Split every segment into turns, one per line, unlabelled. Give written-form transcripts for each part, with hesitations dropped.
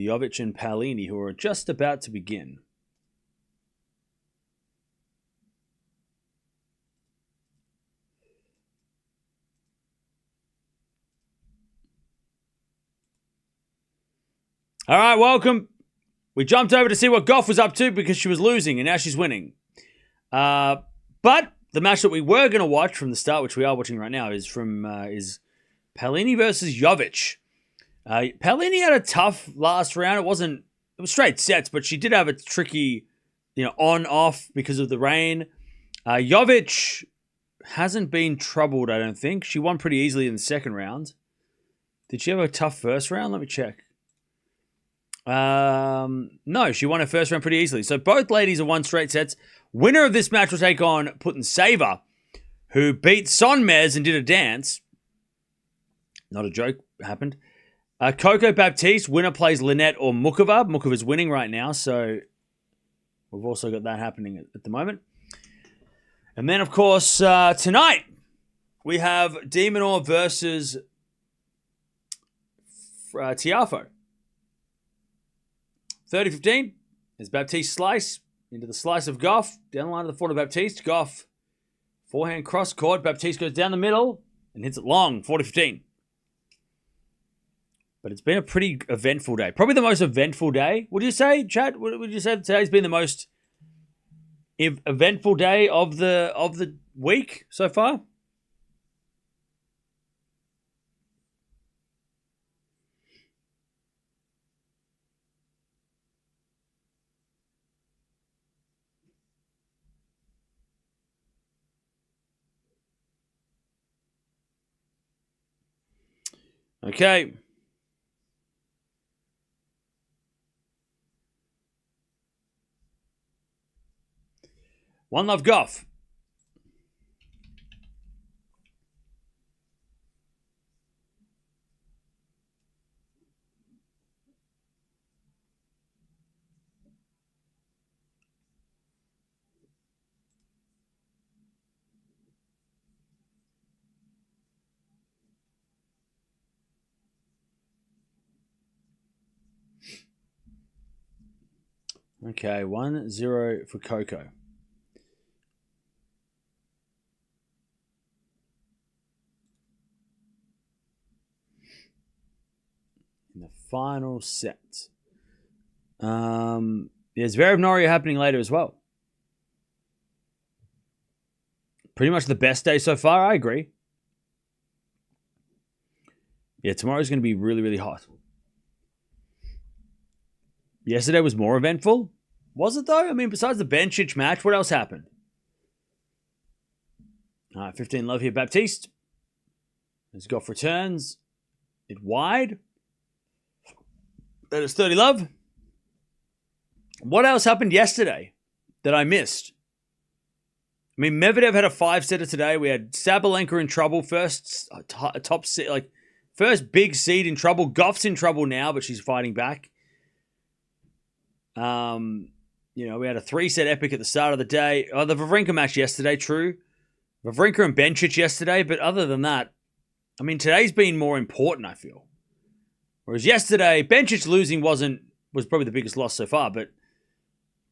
Jovic and Palini, who are just about to begin. All right, welcome. We jumped over to see what Gauff was up to because she was losing, and now she's winning. But the match that we were going to watch from the start, which we are watching right now, is Palini versus Jovic. Palini had a tough last round. It was straight sets, but she did have a tricky, on-off because of the rain. Jovic hasn't been troubled, I don't think. She won pretty easily in the second round. Did she have a tough first round? Let me check. No, she won her first round pretty easily. So both ladies have won straight sets. Winner of this match will take on Putintseva, who beat Sonmez and did a dance. Not a joke, happened. Coco Baptiste, winner plays Lynette or Mukova. Mukova's winning right now, so we've also got that happening at the moment. And then, of course, tonight we have Demonor versus Tiafoe. 30-15 is Baptiste slice into the slice of Gauff. Down the line of the forehand of Baptiste. Gauff, forehand cross court. Baptiste goes down the middle and hits it long. 40-15. But it's been a pretty eventful day. Probably the most eventful day. Would you say, Chad? Would you say today's been the most eventful day of the week so far? Okay. One love Gauff. Okay, 1-0 for Coco. In the final set. There's Zverev Noria happening later as well. Pretty much the best day so far, I agree. Yeah, tomorrow's going to be really, really hot. Yesterday was more eventful. Was it though? I mean, besides the Bencic match, what else happened? All right, 15 love here, Baptiste. As Gauff returns. It wide. That is 30 love. What else happened yesterday that I missed? I mean, Medvedev had a 5-setter today. We had Sabalenka in trouble. First top seed, first big seed in trouble. Gauff's in trouble now, but she's fighting back. We had a 3-set epic at the start of the day. Oh, the Wawrinka match yesterday, true. Wawrinka and Bencic yesterday, but other than that, I mean, today's been more important, I feel. Whereas yesterday, Bencic losing was probably the biggest loss so far, but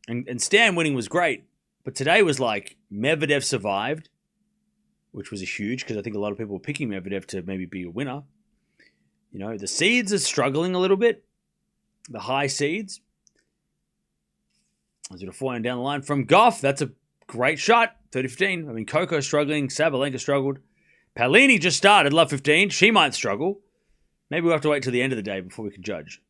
and Stan winning was great. But today was like Medvedev survived, which was a huge, because I think a lot of people were picking Medvedev to maybe be a winner. The seeds are struggling a little bit. The high seeds. I did a forehand down the line from Gauff. That's a great shot. 30-15. I mean, Coco struggling. Sabalenka struggled. Palini just started. Love 15. She might struggle. Maybe we'll have to wait till the end of the day before we can judge.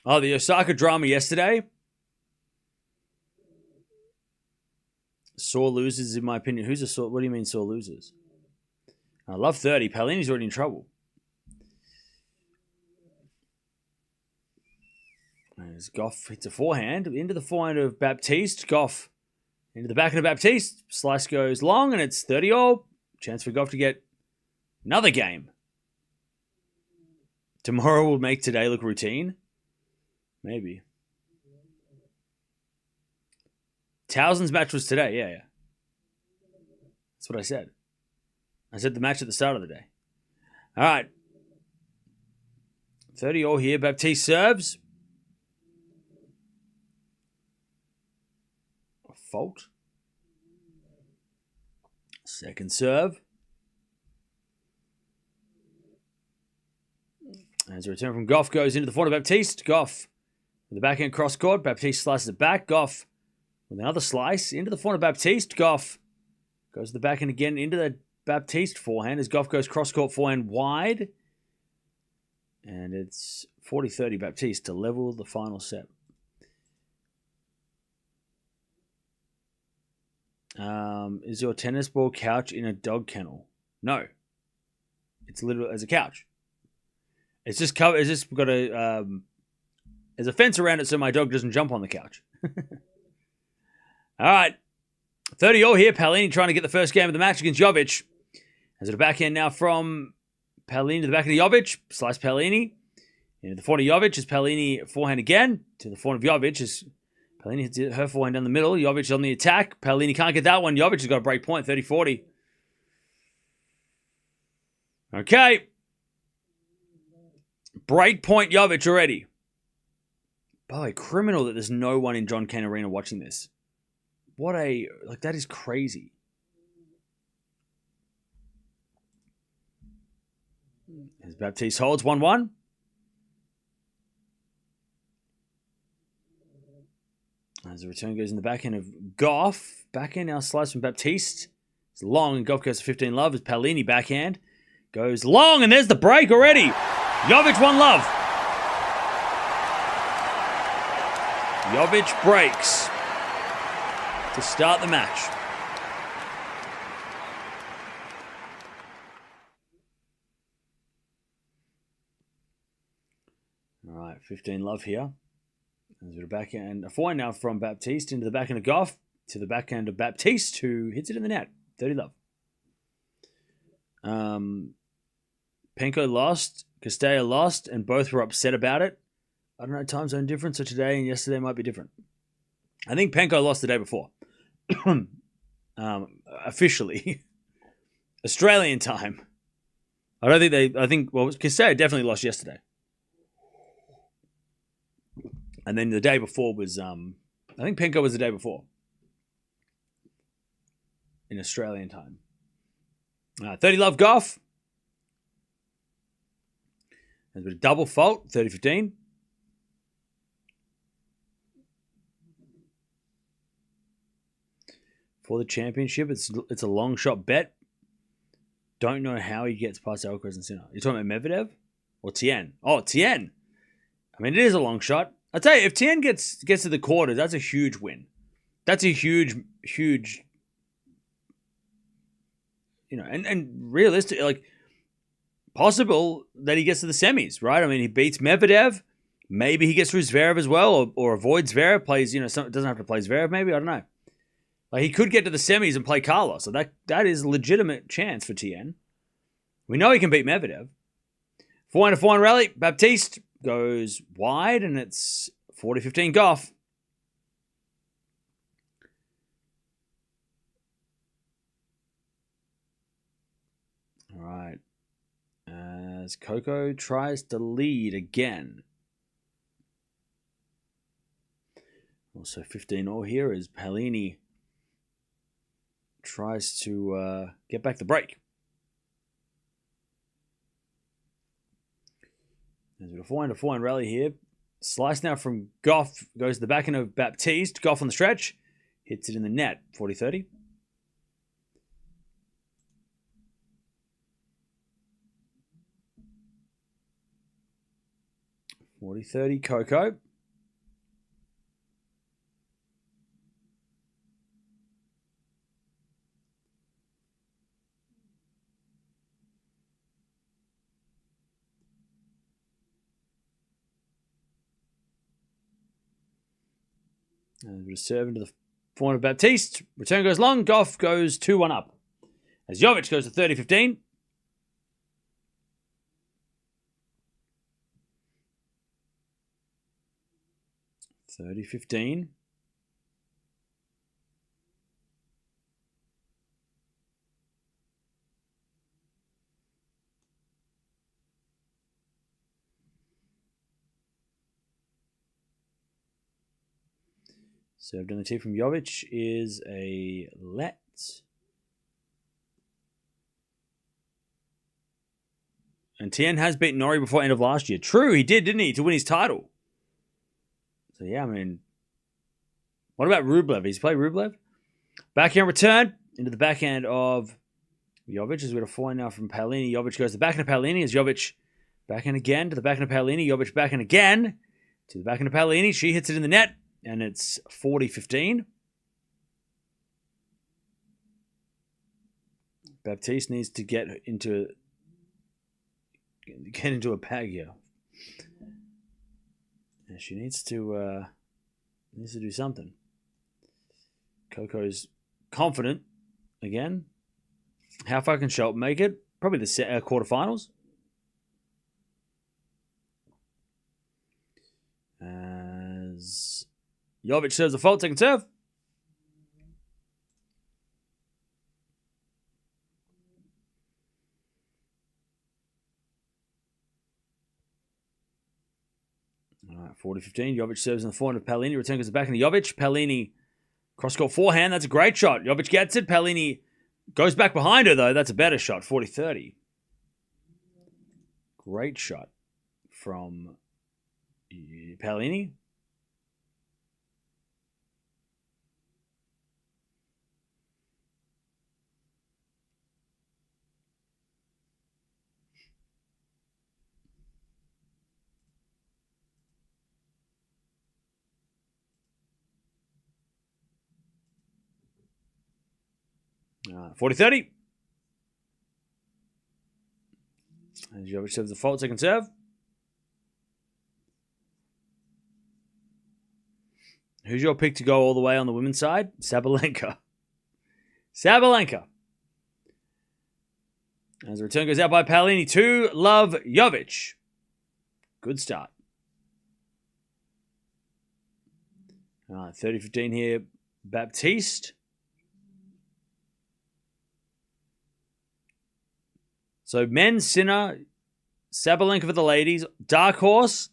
Oh, the Osaka drama yesterday. Sore losers, in my opinion. Who's a sore? What do you mean sore losers? I love 30. Palini's already in trouble. As Gauff hits a forehand. Into the forehand of Baptiste. Gauff into the backhand of Baptiste. Slice goes long, and it's 30-all. Chance for Gauff to get another game. Tomorrow will make today look routine. Maybe. Towsend's match was today. Yeah. That's what I said. I said the match at the start of the day. All right. 30 all here. Baptiste serves. A fault. Second serve. As a return from Gauff goes into the forehand of Baptiste. Gauff with the backhand cross court. Baptiste slices it back. Gauff with another slice into the forehand of Baptiste. Gauff goes to the backhand again into the Baptiste forehand as Gauff goes cross court forehand wide. And it's 40-30 Baptiste to level the final set. Is your tennis ball couch in a dog kennel? No. It's literally as a couch. It's just covered. It's just got a there's a fence around it so my dog doesn't jump on the couch. All right. 30 all here. Palini trying to get the first game of the match against Jovic. As a backhand now from Palini to the back of Jovic. Slice Palini. Into the forehand of Jovic is Palini forehand again. To the forehand of Jovic is Palini hits her forehand down the middle. Jovic on the attack. Palini can't get that one. Jovic has got a break point. 30-40. Okay. Break point Jovic already. By the way, criminal that there's no one in John Cain Arena watching this. What a... Like, that is crazy. As Baptiste holds 1-1. As the return goes in the backhand of Gauff. Backhand now slice from Baptiste. It's long and Gauff goes to 15 love as Palini backhand. Goes long and there's the break already. Jovic 1 love. Jovic breaks to start the match. All right, 15 love here. There's a backhand, a forehand now from Baptiste into the backhand of Gauff to the backhand of Baptiste, who hits it in the net. 30 love. Penko lost, Castella lost, and both were upset about it. I don't know, time zone difference, so today and yesterday might be different. I think Penko lost the day before. Officially. Australian time. I think Castella definitely lost yesterday. And then the day before was, I think Penko was the day before. In Australian time. 30 love Gauff. There's a bit of double fault, 30-15. For the championship, it's a long shot bet. Don't know how he gets past Alcaraz and Sinner. You're talking about Medvedev? Or Tien? Oh, Tien. I mean, it is a long shot. I'll tell you, if Tien gets to the quarters, that's a huge win. That's a huge, and realistic, like, possible that he gets to the semis, right? I mean, he beats Medvedev. Maybe he gets through Zverev as well, or avoids Zverev, plays, doesn't have to play Zverev, maybe, I don't know. Like, he could get to the semis and play Carlos, so that is a legitimate chance for Tien. We know he can beat Medvedev. 4-1 rally, Baptiste goes wide, and it's 40-15 Gauff. All right. As Coco tries to lead again. Also 15 all here as Palini tries to get back the break. There's a forehand rally here. Slice now from Gauff. Goes to the backhand of Baptiste. Gauff on the stretch. Hits it in the net. 40-30. Coco. And a serve into the forehand of Baptiste. Return goes long. Gauff goes 2-1 up. As Jovic goes to 30-15. Served on the tee from Jovic is a let. And Tien has beaten Norrie before end of last year. True, he did, didn't he, to win his title? So, yeah, I mean, what about Rublev? He's played Rublev. Backhand return into the backhand of Jovic as we got a forehand now from Palini. Jovic goes to the backhand of Palini as Jovic backhand again to the backhand of Palini. Jovic backhand again to the backhand of Palini. She hits it in the net, and it's 40-15. Baptiste needs to get into a bag here. She needs to do something. Coco's confident again. How far can Schultz make it? Probably the quarterfinals. As Jovic serves the fault, second serve. All right, 40-15. Jovic serves in the forehand of Palini. Return goes back into Jovic. Palini cross-court forehand. That's a great shot. Jovic gets it. Palini goes back behind her, though. That's a better shot. 40-30. Great shot from Palini. All right, 40-30. And Jovic serves the fault, second serve. Who's your pick to go all the way on the women's side? Sabalenka. Sabalenka. As the return goes out by Palini to Love Jovic. Good start. All right, 30-15 here. Baptiste. So men, Sinner, Sabalenka for the ladies, dark horse,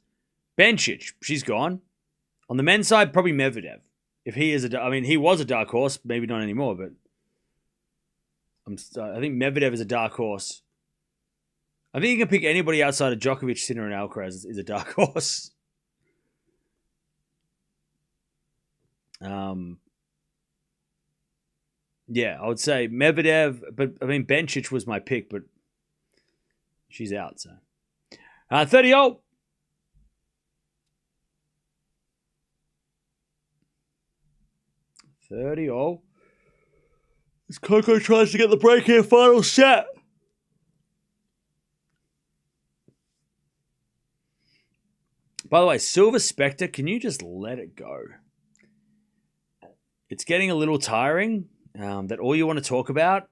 Bencic. She's gone. On the men's side, probably Medvedev. If he is he was a dark horse, maybe not anymore, but I think Medvedev is a dark horse. I think you can pick anybody outside of Djokovic, Sinner, and Alcaraz is a dark horse. Yeah, I would say Medvedev, but I mean Bencic was my pick, but she's out. So 30-0. As Coco tries to get the break here, final set. By the way, Silver Spectre, can you just let it go? It's getting a little tiring that all you want to talk about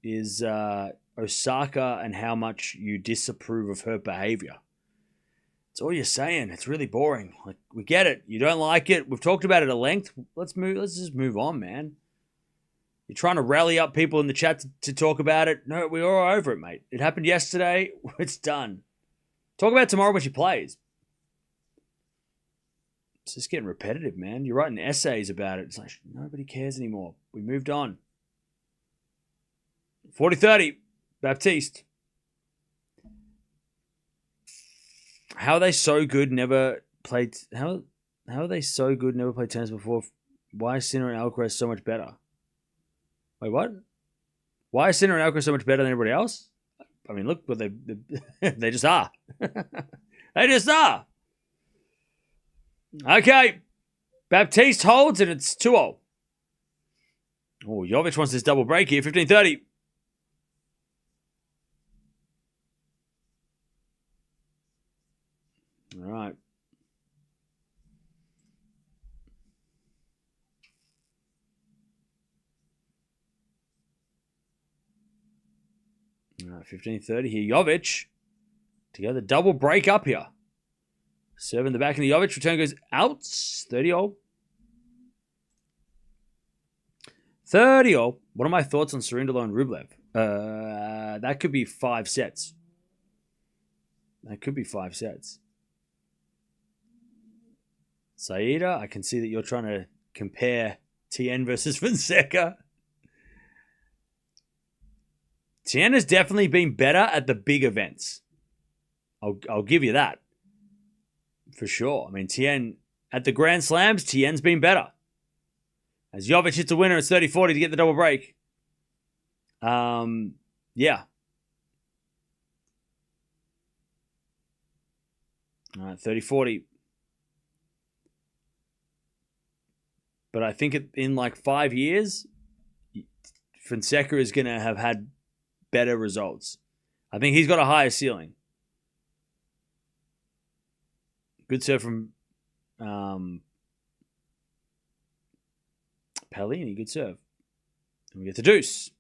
is Osaka and how much you disapprove of her behavior. That's all you're saying. It's really boring. Like, we get it. You don't like it. We've talked about it at length. Let's just move on, man. You're trying to rally up people in the chat to talk about it. No, we're all over it, mate. It happened yesterday. It's done. Talk about it tomorrow when she plays. It's just getting repetitive, man. You're writing essays about it. It's like, nobody cares anymore. We moved on. 40-30. Baptiste. How are they so good? Never played. How are they so good? Never played tennis before. Why is Sinner and Alcaraz so much better? Wait, what? Why is Sinner and Alcaraz so much better than everybody else? I mean, look, but they just are. They just are. Okay, Baptiste holds and it's 2-0. Oh, Jovic wants this double break here. 15-30. All right. All right, 15-30 here. Jovic to go the double break up here. Serving the back in the Jovic. Return goes out. 30-0. 30-0. What are my thoughts on Cerundolo and Rublev? That could be 5 sets. Saida, I can see that you're trying to compare Tien versus Fonseca. Tien has definitely been better at the big events. I'll give you that. For sure. I mean, Tien, at the Grand Slams, Tien's been better. As Jovic hits a winner, it's 30-40 to get the double break. Yeah. All right, 30-40. But I think in like 5 years, Fonseca is going to have had better results. I think he's got a higher ceiling. Good serve from Palini. Good serve. And we get the deuce.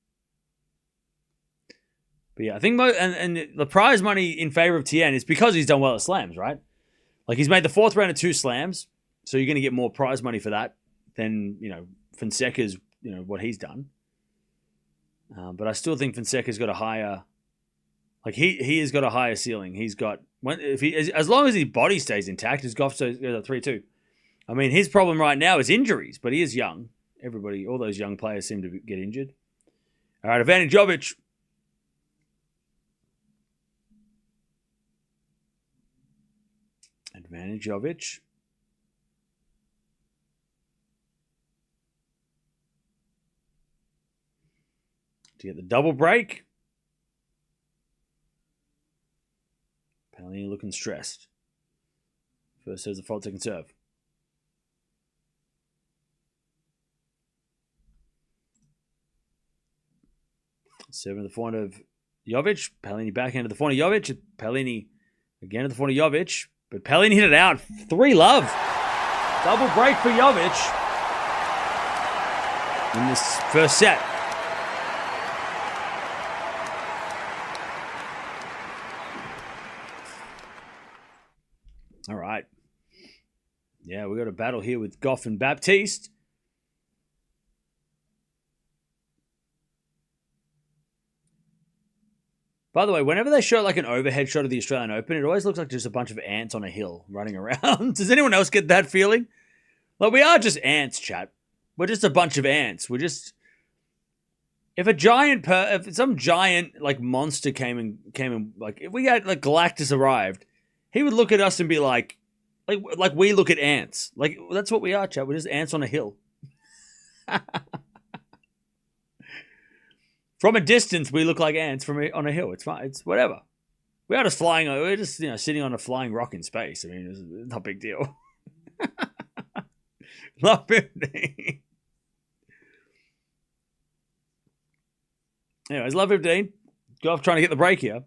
But yeah, I think and the prize money in favor of Tien is because he's done well at slams, right? Like he's made the fourth round of 2 slams, so you're going to get more prize money for that than Fonseca's what he's done. But I still think Fonseca's got a higher, like he has got a higher ceiling. He's got as long as his body stays intact, his Gauff stays 3-2. I mean, his problem right now is injuries, but he is young. All those young players seem to get injured. All right, advantage Jovic. Advantage Jovic. To get the double break. Palini looking stressed. First serves a fault, second serve. Serving the forehand of Jovic. Palini backhand to the forehand of Jovic. Palini again to the forehand of Jovic. But Palini hit it out. 3-love. Double break for Jovic in this first set. All right. Yeah, we got a battle here with Gauff and Baptiste. By the way, whenever they show like an overhead shot of the Australian Open, it always looks like just a bunch of ants on a hill running around. Does anyone else get that feeling? Like, we are just ants, chat. We're just a bunch of ants. We're just... If some giant like monster came and like, if we had like Galactus arrived, he would look at us and be like we look at ants. Like, that's what we are, chat. We're just ants on a hill. From a distance, we look like ants on a hill. It's fine. It's whatever. We are just flying. We're just sitting on a flying rock in space. I mean, it's not a big deal. Love 15. Anyways, love 15. Gauff trying to get the break here.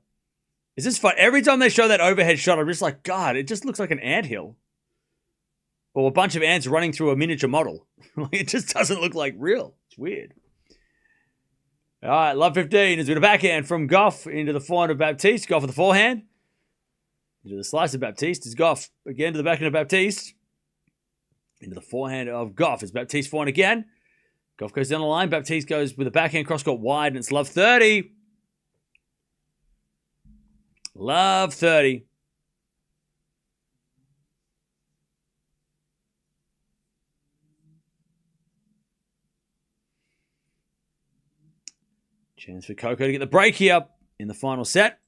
Is this fun? Every time they show that overhead shot, I'm just like, God, it just looks like an anthill. Or a bunch of ants running through a miniature model. It just doesn't look like real. It's weird. All right, love 15 has been a backhand from Gauff into the forehand of Baptiste. Gauff with the forehand. Into the slice of Baptiste is Gauff. Again to the backhand of Baptiste. Into the forehand of Gauff. It's Baptiste forehand again. Gauff goes down the line. Baptiste goes with a backhand cross-court wide, and it's love 30. Love 30. Chance for Coco to get the break here in the final set.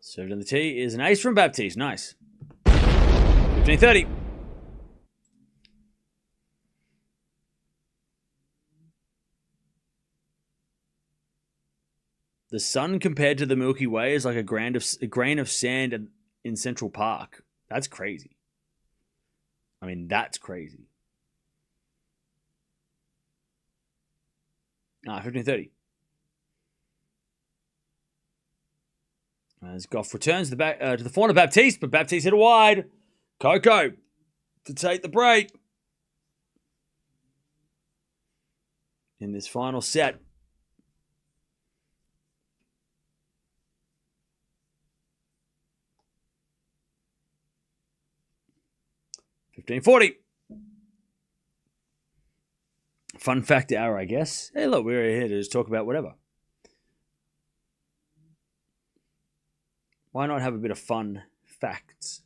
Served on the tee is an ace from Baptiste. Nice. 15-30. The sun compared to the Milky Way is like a grain of sand in Central Park. That's crazy. I mean, that's crazy. 15-30. As Gauff returns to the forehand of Baptiste, but Baptiste hit it wide. Coco to take the break in this final set. $15-40. Fun fact hour, I guess. Hey, look, we're here to just talk about whatever. Why not have a bit of fun facts?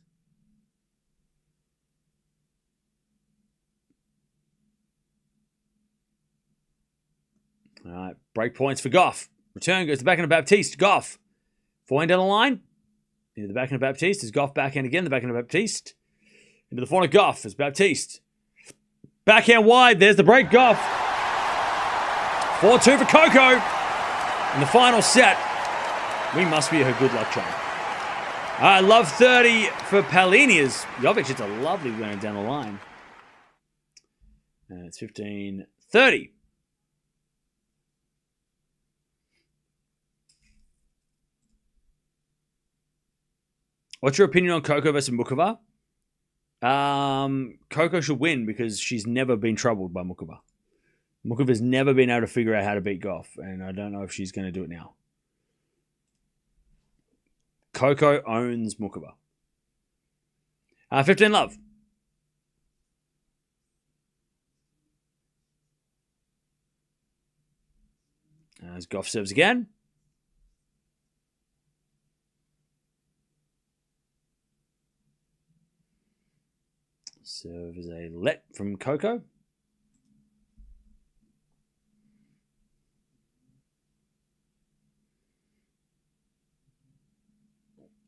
All right, break points for Gauff. Return goes to backhand of Baptiste. Gauff. Forehand down the line. Into the backhand of Baptiste. Is Gauff backhand again. The backhand of Baptiste. Into the forehand of Gauff is Baptiste. Backhand wide. There's the break. Gauff. 4-2 for Coco. In the final set. We must be her good luck charm. I love 30 for Palini as Jovic. It's a lovely winner down the line. And it's 15-30. What's your opinion on Coco versus Muchova? Coco should win because she's never been troubled by Muchova. Muchova's never been able to figure out how to beat Gauff, and I don't know if she's going to do it now. Coco owns Muchova. 15 love. As Gauff serves again. Serve is a let from Coco.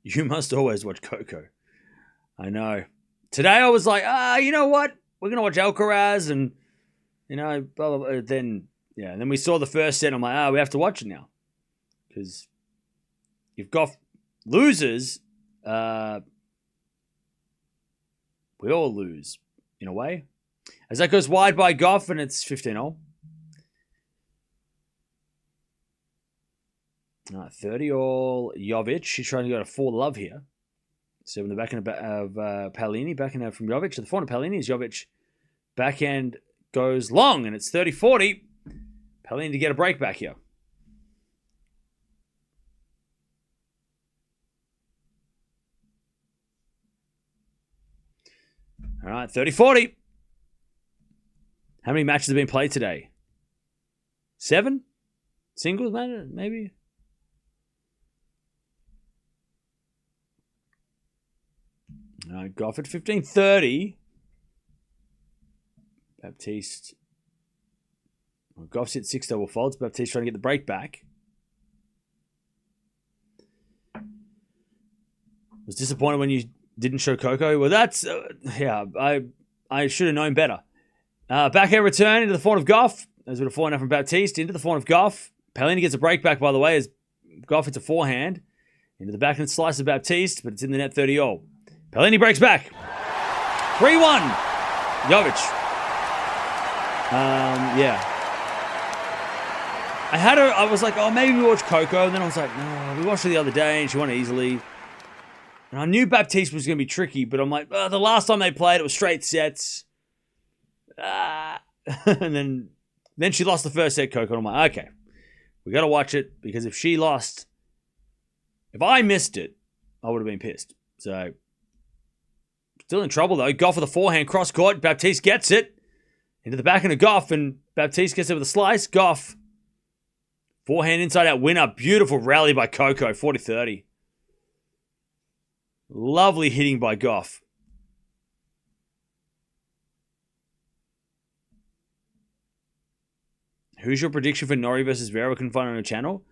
You must always watch Coco. I know. Today I was like, you know what? We're going to watch Alcaraz and, blah, blah, blah. Then we saw the first set. I'm like, we have to watch it now. Because if Gauff loses, we all lose, in a way. As that goes wide by Gauff, and it's 15-all. 30-all Jovic. She's trying to go to 4 love here. So in the backhand of Palini, backhand from Jovic. To the forehand of Palini is Jovic. Backhand goes long, and it's 30-40. Palini to get a break back here. All right, 30-40. How many matches have been played today? 7? Singles, maybe? All right, Gauff at 15-30. Baptiste. Well, Gauff's hit 6 double faults. Baptiste trying to get the break back. Was disappointed when you didn't show Coco. Well, that's... I should have known better. Backhand return into the forehand of Gauff. As with a forehand from Baptiste. Into the forehand of Gauff. Palini gets a break back, by the way, as Gauff hits a forehand. Into the backhand slice of Baptiste, but it's in the net 30-all. Palini breaks back. 3-1. Jovic. I was like, maybe we watch Coco. And then I was like, no, we watched her the other day and she won easily. And I knew Baptiste was going to be tricky, but I'm like, the last time they played, it was straight sets. And then she lost the first set, Coco. And I'm like, okay, we got to watch it because if she lost, if I missed it, I would have been pissed. So, still in trouble though. Gauff with a forehand cross court. Baptiste gets it into the backhand of Gauff, and Baptiste gets it with a slice. Gauff, forehand inside out winner. Beautiful rally by Coco, 40-30. Lovely hitting by Gauff. Who's your prediction for Norrie versus Vera? We can find on her channel.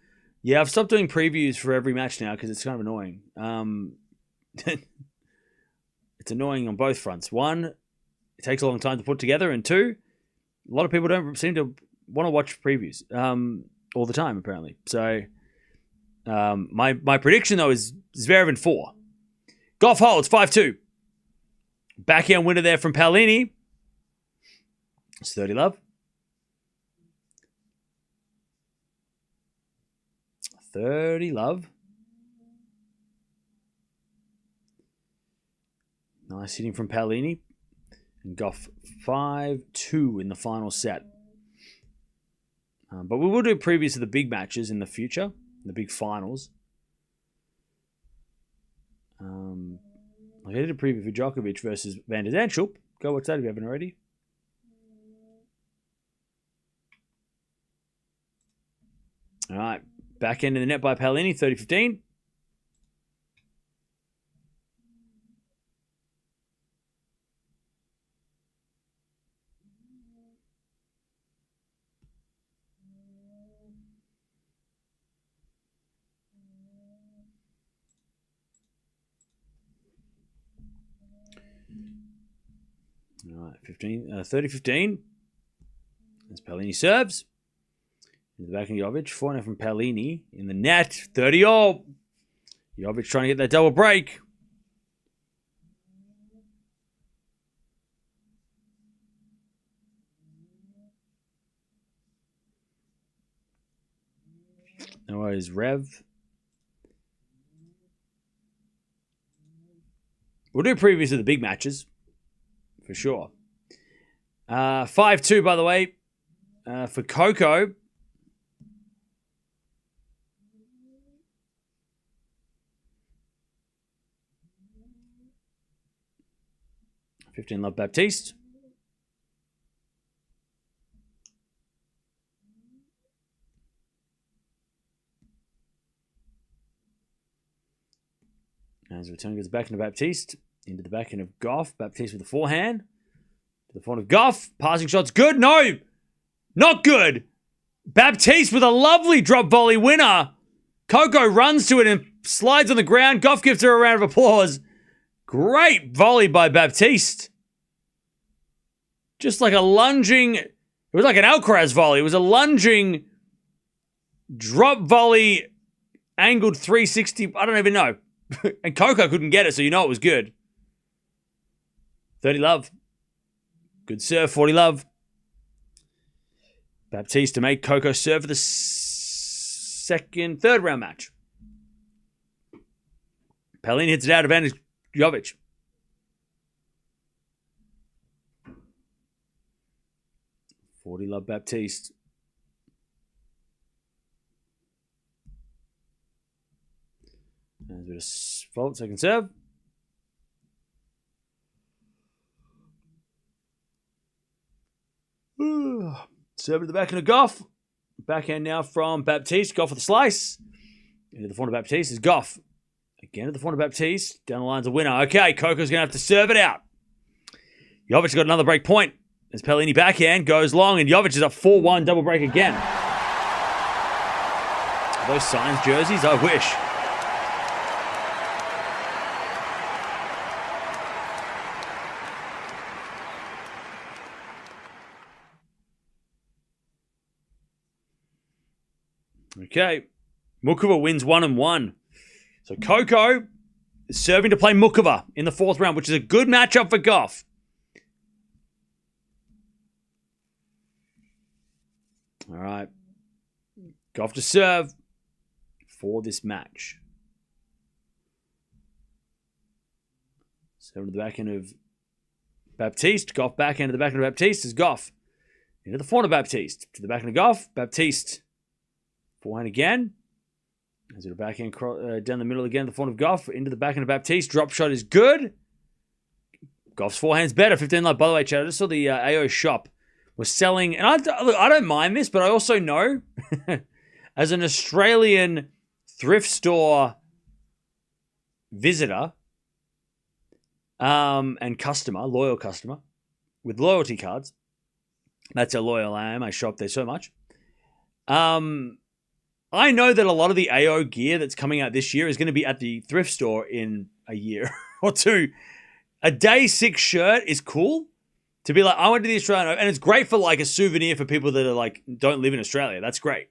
Yeah, I've stopped doing previews for every match now because it's kind of annoying. It's annoying on both fronts. One, it takes a long time to put together, and two, a lot of people don't seem to want to watch previews all the time, apparently. So, my prediction though is Zverev in 4. Gauff holds 5-2. Backhand winner there from Palini. It's 30 love. 30 love. Nice hitting from Palini. And Gauff 5-2 in the final set. But we will do previews of the big matches in the future, the big finals. I did a preview for Djokovic versus Van der Zandschulp. Go watch that if you haven't already. All right. Back end of the net by Palini, 30-15. All right, 30-15. As Palini serves. In the back of Jovic. 4-0 from Palini. In the net. 30-all. Jovic trying to get that double break. No worries, Rev. We'll do previews of the big matches. For sure. 5-2, by the way, for Coco. Love Baptiste. As return gets back into Baptiste. Into the back end of Gauff. Baptiste with the forehand. To the front of Gauff. Passing shots. Good. No. Not good. Baptiste with a lovely drop volley winner. Coco runs to it and slides on the ground. Gauff gives her a round of applause. Great volley by Baptiste. Just like a lunging... It was like an Alcaraz volley. It was a lunging drop volley angled 360. I don't even know. And Coco couldn't get it, so you know it was good. 30 love. Good serve, 40 love. Baptiste to make Coco serve for the third round match. Palini hits it out, advantage Jovic. $40 love Baptiste. There's a bit of fault, second serve. Serve to the back end of Gauff. Backhand now from Baptiste. Gauff with the slice. Into the front of Baptiste is Gauff. Again at the front of Baptiste. Down the line's a winner. Okay, Coco's going to have to serve it out. Jovic got another break point. As Palini backhand goes long, and Jovic is a 4-1 double break again. Are those Signs jerseys? I wish. Okay. Mukova wins 1-1. So Coco is serving to play Mukova in the fourth round, which is a good matchup for Gauff. All right. Gauff to serve for this match. Serve to the back end of Baptiste. Gauff back end to the back end of Baptiste is Gauff. Into the front of Baptiste. To the back end of Gauff. Baptiste. Forehand again. As it backhand down the middle again. The front of Gauff. Into the back end of Baptiste. Drop shot is good. Gauff's forehand's better. 15 love. By the way, Chad, I just saw the AO shop was selling, and I don't mind this, but I also know, as an Australian thrift store visitor and customer, loyal customer, with loyalty cards, that's how loyal I am, I shop there so much, I know that a lot of the AO gear that's coming out this year is going to be at the thrift store in a year or two. A day 6 shirt is cool. To be like, I went to the Australian Open, and it's great for like a souvenir for people that are like, don't live in Australia. That's great.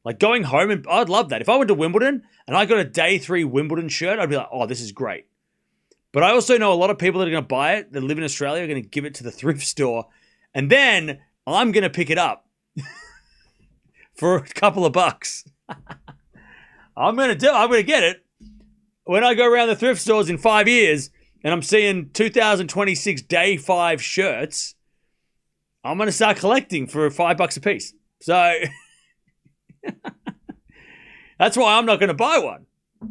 Like going home, and I'd love that. If I went to Wimbledon and I got a day 3 Wimbledon shirt, I'd be like, oh, this is great. But I also know a lot of people that are going to buy it, that live in Australia, are going to give it to the thrift store. And then I'm going to pick it up for a couple of bucks. I'm going to get it. When I go around the thrift stores in 5 years, and I'm seeing 2026 day 5 shirts, I'm going to start collecting for $5 a piece. So that's why I'm not going to buy one.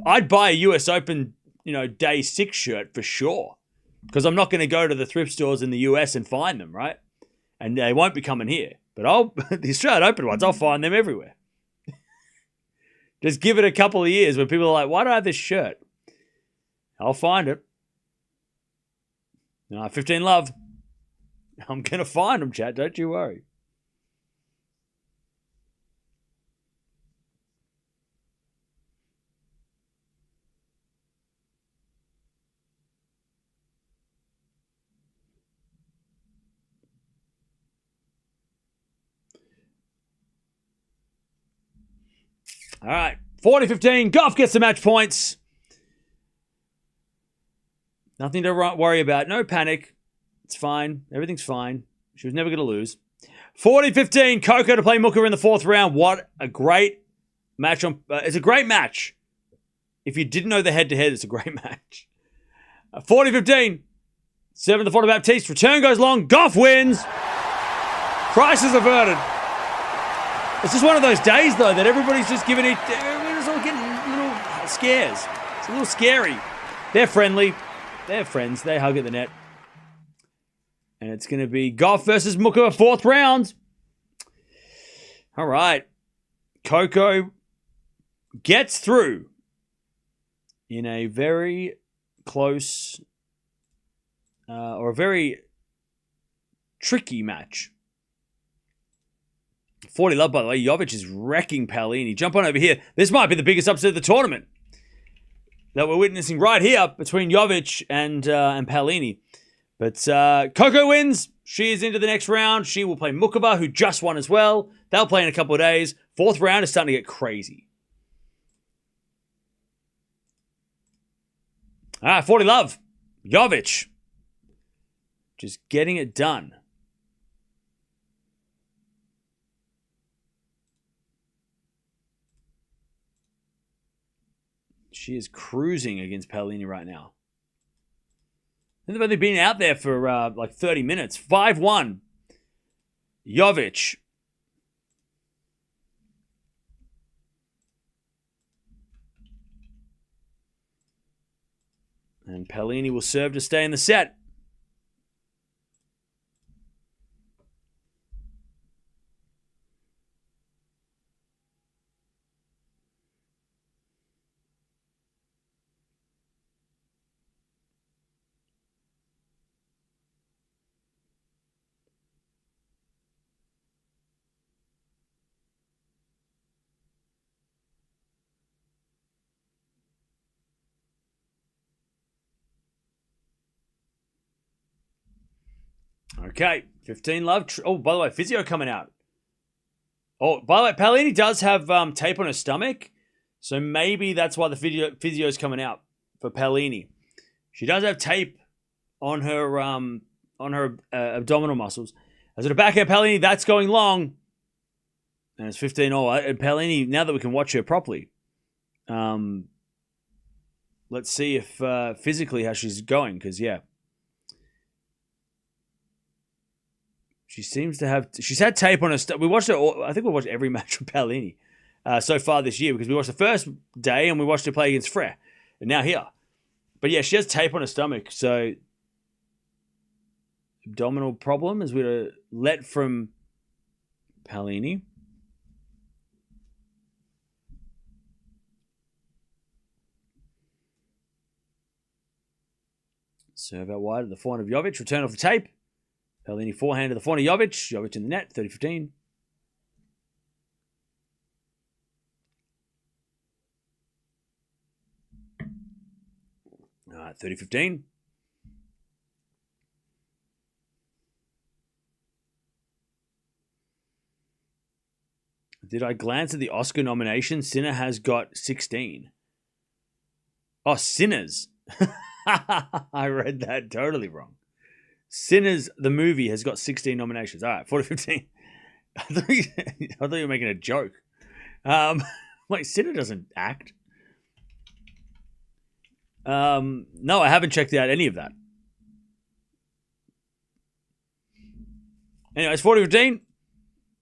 I'd buy a US Open, day 6 shirt for sure, because I'm not going to go to the thrift stores in the US and find them, right? And they won't be coming here. But the Australian Open ones, I'll find them everywhere. Just give it a couple of years where people are like, why do I have this shirt? I'll find it. 15 love. I'm going to find them, chat. Don't you worry. All right. 40-15. Gauff gets the match points. Nothing to worry about. No panic. It's fine. Everything's fine. She was never going to lose. 40-15. Coco to play Muka in the fourth round. What a great match. It's a great match. If you didn't know the head-to-head, it's a great match. 40-15. 7-4 to Baptiste. Return goes long. Gauff wins. Crisis averted. It's just one of those days, though, that everybody's just giving it... Everybody's all getting little scares. It's a little scary. They're friendly. They're friends. They hug at the net. And it's going to be Gauff versus Muka, fourth round. All right. Coco gets through in a very close or a very tricky match. 40 love, by the way. Jovic is wrecking Palini. Jump on over here. This might be the biggest upset of the tournament that we're witnessing right here between Jovic and Palini. But Coco wins. She is into the next round. She will play Mukova, who just won as well. They'll play in a couple of days. Fourth round is starting to get crazy. All right, 40 love. Jovic. Just getting it done. She is cruising against Palini right now. And they've only been out there for like 30 minutes. 5-1. Jovic. And Palini will serve to stay in the set. Okay, 15 love. Oh, by the way, physio coming out. Oh, by the way, Palini does have tape on her stomach, so maybe that's why the physio is coming out for Palini. She does have tape on her abdominal muscles. As at the back of Palini, that's going long, and it's 15-all. And Palini, now that we can watch her properly, let's see if physically how she's going, because yeah. She seems to have... She's had tape on her... We watched her... I think we watched every match with Palini so far this year, because we watched the first day and we watched her play against Frey. And now here. But yeah, she has tape on her stomach. So abdominal problem as we're let from Palini. Serve out wide at the forehand of Jovic. Return off the tape. Palini forehand to the forehand of Jovic. Jovic in the net, 30-15. All right, 30-15. Did I glance at the Oscar nomination? Sinner has got 16. Oh, Sinners. I read that totally wrong. Sinners, the movie, has got 16 nominations. All right, 40-15. I thought you were making a joke. Wait, Sinner doesn't act. No, I haven't checked out any of that. Anyways, 40-15.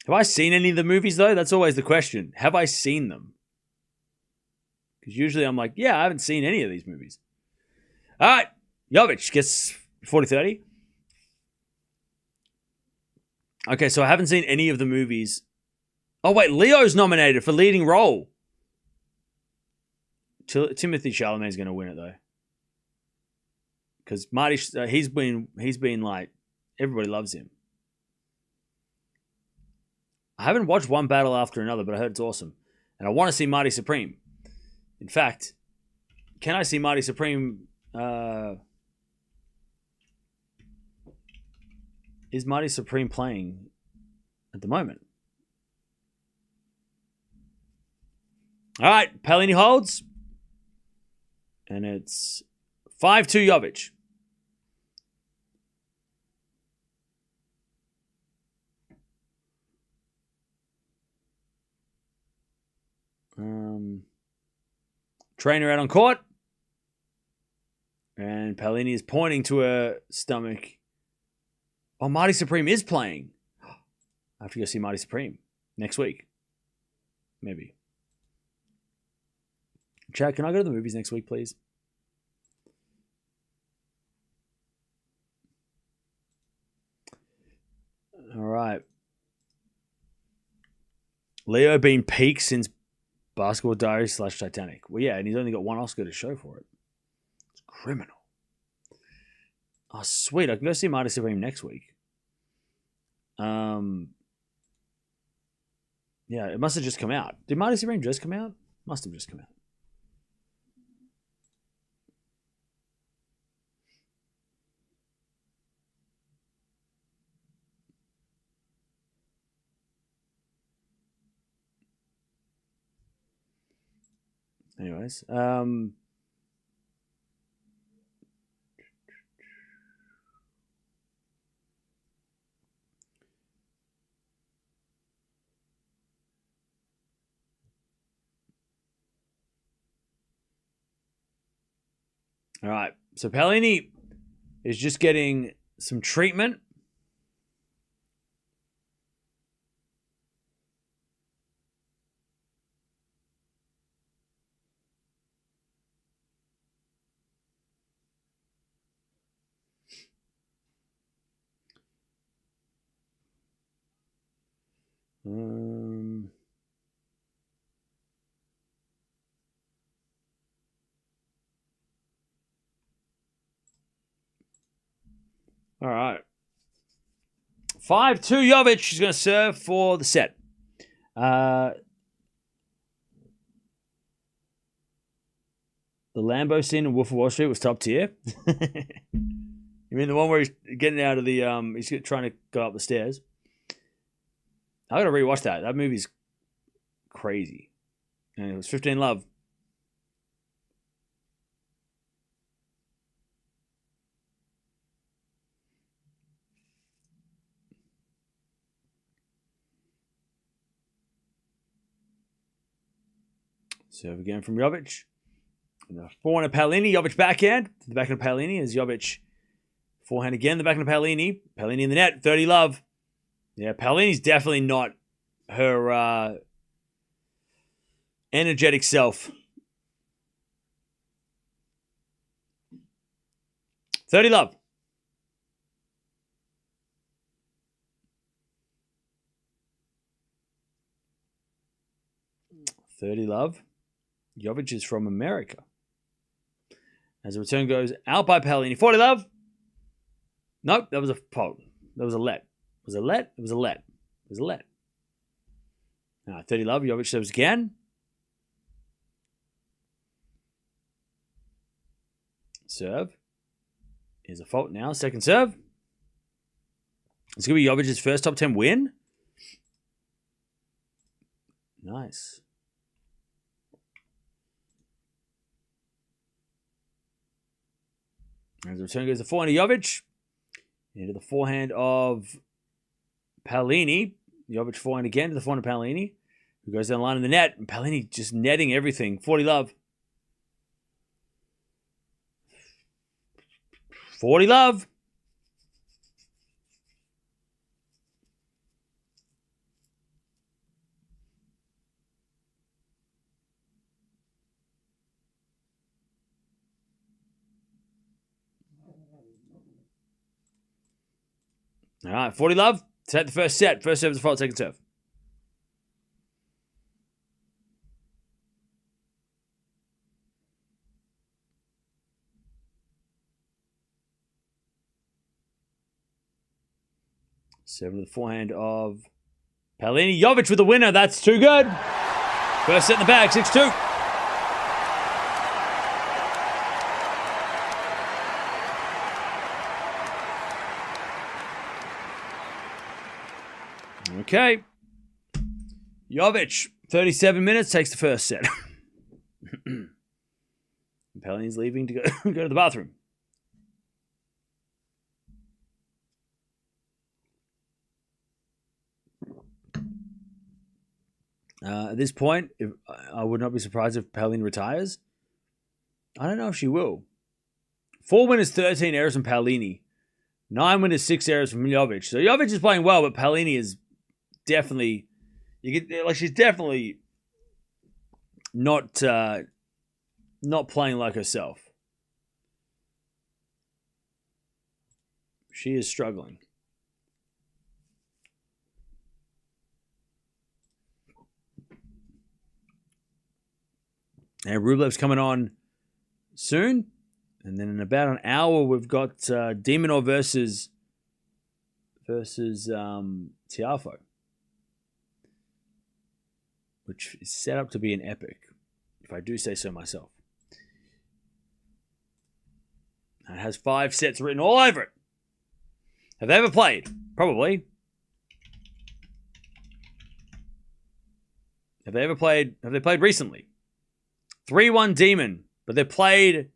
Have I seen any of the movies, though? That's always the question. Have I seen them? Because usually I'm like, yeah, I haven't seen any of these movies. All right, Jovic gets 40-30. Okay, so I haven't seen any of the movies. Oh, wait, Leo's nominated for leading role. Timothy Chalamet's going to win it though, because Marty he's been like, everybody loves him. I haven't watched one battle after another, but I heard it's awesome, and I want to see Marty Supreme. In fact, can I see Marty Supreme? Is Marty Supreme playing at the moment? All right, Palini holds. And it's 5-2 Jovic. Trainer out on court. And Palini is pointing to her stomach. Oh, Marty Supreme is playing. I have to go see Marty Supreme next week. Maybe. Chad, can I go to the movies next week, please? All right. Leo been peak since Basketball Diaries / Titanic. Well, yeah, and he's only got one Oscar to show for it. It's criminal. Oh, sweet. I can go see Marty Supreme next week. Yeah, it must have just come out. Did Marty Supreme just come out? Must have just come out. Anyways, all right. So Palini is just getting some treatment. All right. 5-2 Jovic. She's going to serve for the set. The Lambo scene in Wolf of Wall Street was top tier. You mean the one where he's getting out of the he's trying to go up the stairs? I gotta rewatch that. That movie's crazy. And it was 15 Love. Serve again from Jovic. And the forehand of Palini. Jovic backhand. To the backhand of Palini is Jovic. Forehand again. The backhand of Palini. Palini in the net. 30 Love. Yeah, Palini's definitely not her energetic self. 30 Love. Jovic is from America. As the return goes out by Palini. 40 Love. Nope, that was a fault. That was a let. Was it a let? It was a let. It was a let. 30 Love. Jovic serves again. Serve is a fault now. Second serve. It's going to be Jovic's first top 10 win. Nice. As the return goes to forehand of Jovic. Into the forehand of Palini. Jovic forehand again to the forehand of Palini. Who goes down the line in the net. And Palini just netting everything. 40 Love. 40 Love. All right, 40 Love. Take the first set. First serve is a fault, second serve. 7 to the forehand of Palini. Jovic with the winner. That's too good. First set in the bag, 6-2. Okay. Jovic, 37 minutes, takes the first set. Palini's leaving to go to the bathroom. At this point, I would not be surprised if Palini retires. I don't know if she will. 4 winners, 13 errors from Palini. 9 winners, 6 errors from Jovic. So Jovic is playing well, but Palini is definitely, she's definitely not playing like herself. She is struggling. And Rublev's coming on soon. And then in about an hour, we've got Demonor versus Tiafo, which is set up to be an epic, if I do say so myself. It has 5 sets written all over it. Have they ever played? Probably. Have they played recently? 3-1 Demon, but they played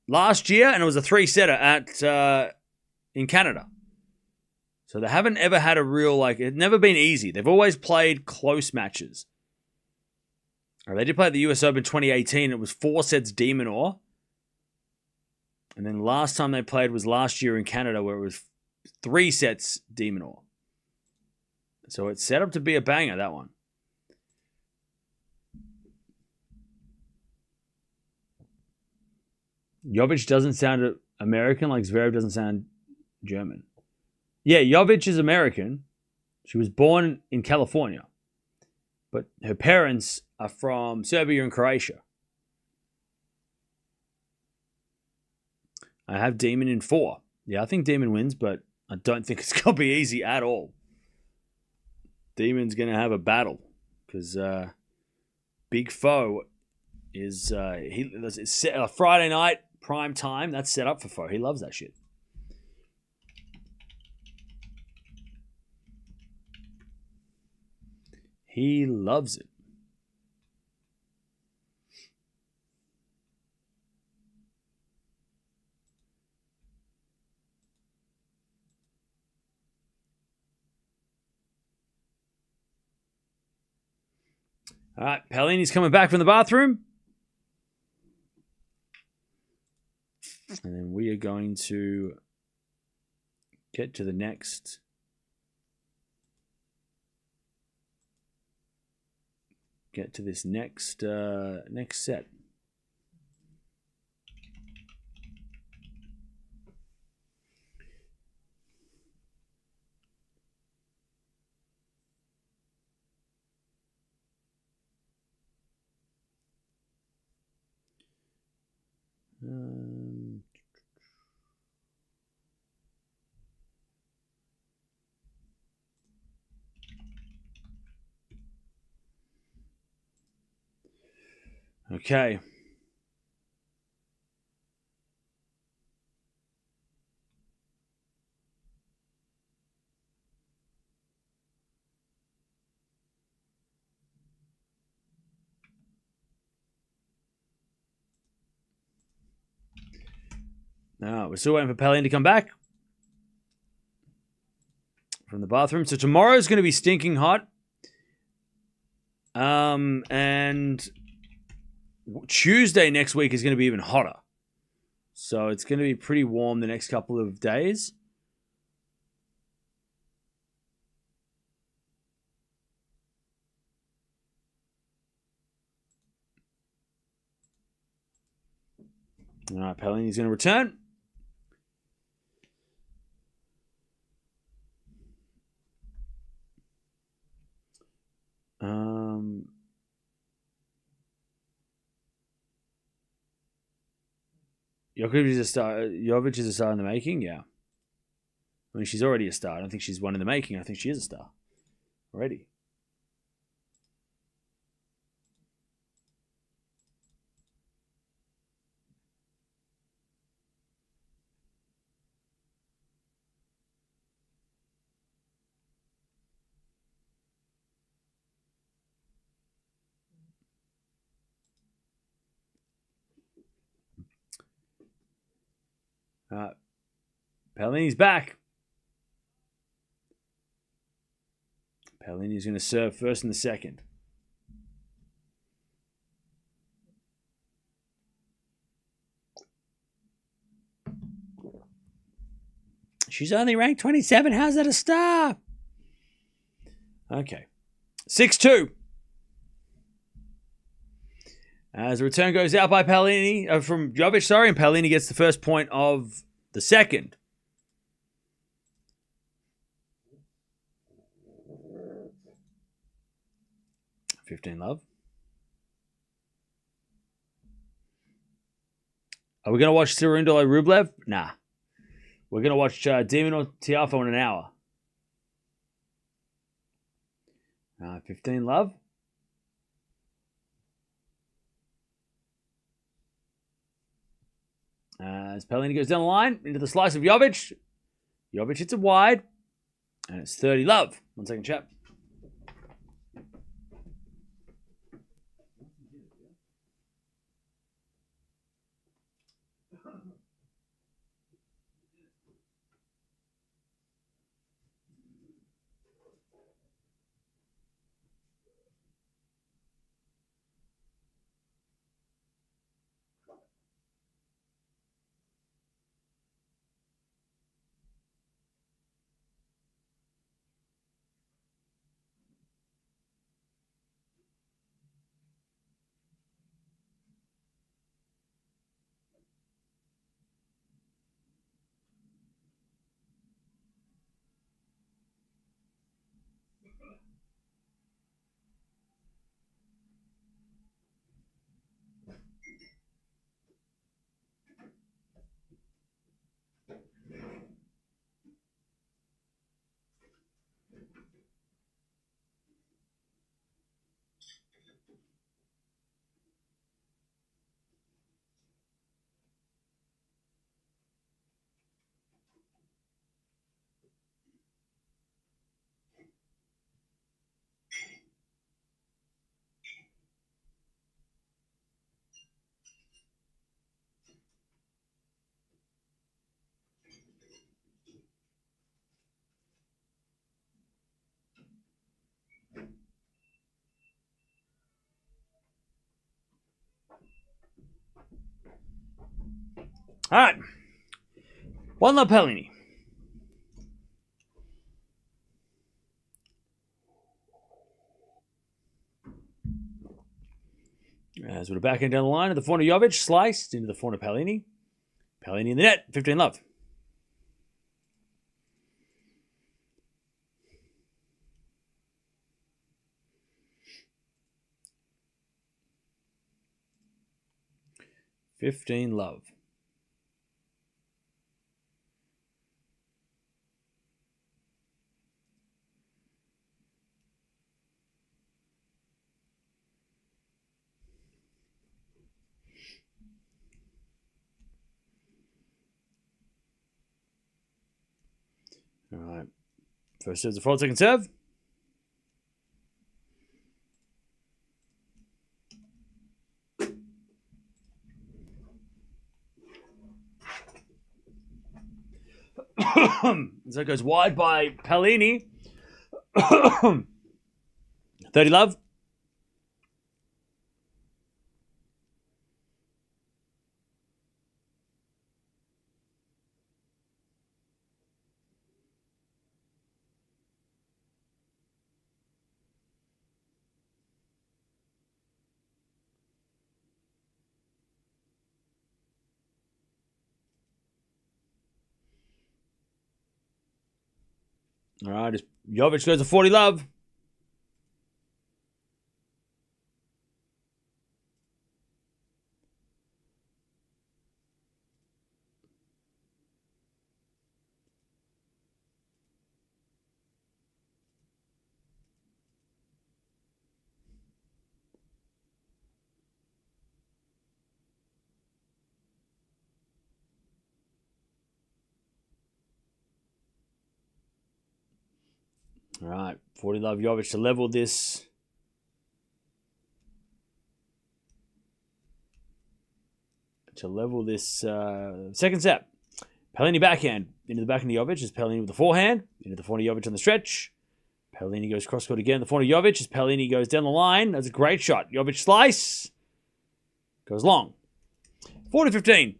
last year, and it was a 3-setter in Canada. So they haven't ever had a real, it's never been easy. They've always played close matches. They did play at the US Open 2018. It was 4 sets Demonor. And then last time they played was last year in Canada, where it was 3 sets Demonor. So it's set up to be a banger, that one. Jovic doesn't sound American, like Zverev doesn't sound German. Yeah, Jovic is American. She was born in California. But her parents are from Serbia and Croatia. I have Demon in 4. Yeah, I think Demon wins, but I don't think it's going to be easy at all. Demon's going to have a battle because Big Foe is it's Friday night, prime time. That's set up for Foe. He loves that shit. He loves it. All right, Palini's coming back from the bathroom. And then we are going to get to the next. Get to this next set. Okay. Now, we're still waiting for Palini to come back from the bathroom. So tomorrow's going to be stinking hot. And Tuesday next week is going to be even hotter. So it's going to be pretty warm the next couple of days. All right, Palini's going to return. Jovic is a star in the making, yeah. I mean, she's already a star. I don't think she's one in the making. I think she is a star already. Palini's back. Palini's going to serve first and the second. She's only ranked 27. How's that a star? Okay. 6-2. As the return goes out by Palini, from Jovic, and Palini gets the first point of the second. $15 Are we going to watch Cirundolo Rublev? Nah. We're going to watch Demon Tiafo in an hour. 15 As Palini goes down the line into the slice of Jovic. Jovic hits it wide. And it's 30 love. 1 second, chap. All right. 1 love Palini. As we're backing down the line at the front of Jovic, sliced into the front of Palini. Palini in the net, 15 love. $15. All right. First serve's a fault, second serve. So it goes wide by Palini. 30 love. All right, Jovic goes to 40 love. All right. 40 love Jovic to level this. Second set. Palini backhand. Into the backhand of Jovic is Palini with the forehand. Into the forehand of Jovic on the stretch. Palini goes cross-court again. The forehand of Jovic as Palini goes down the line. That's a great shot. Jovic slice. Goes long. 40-15.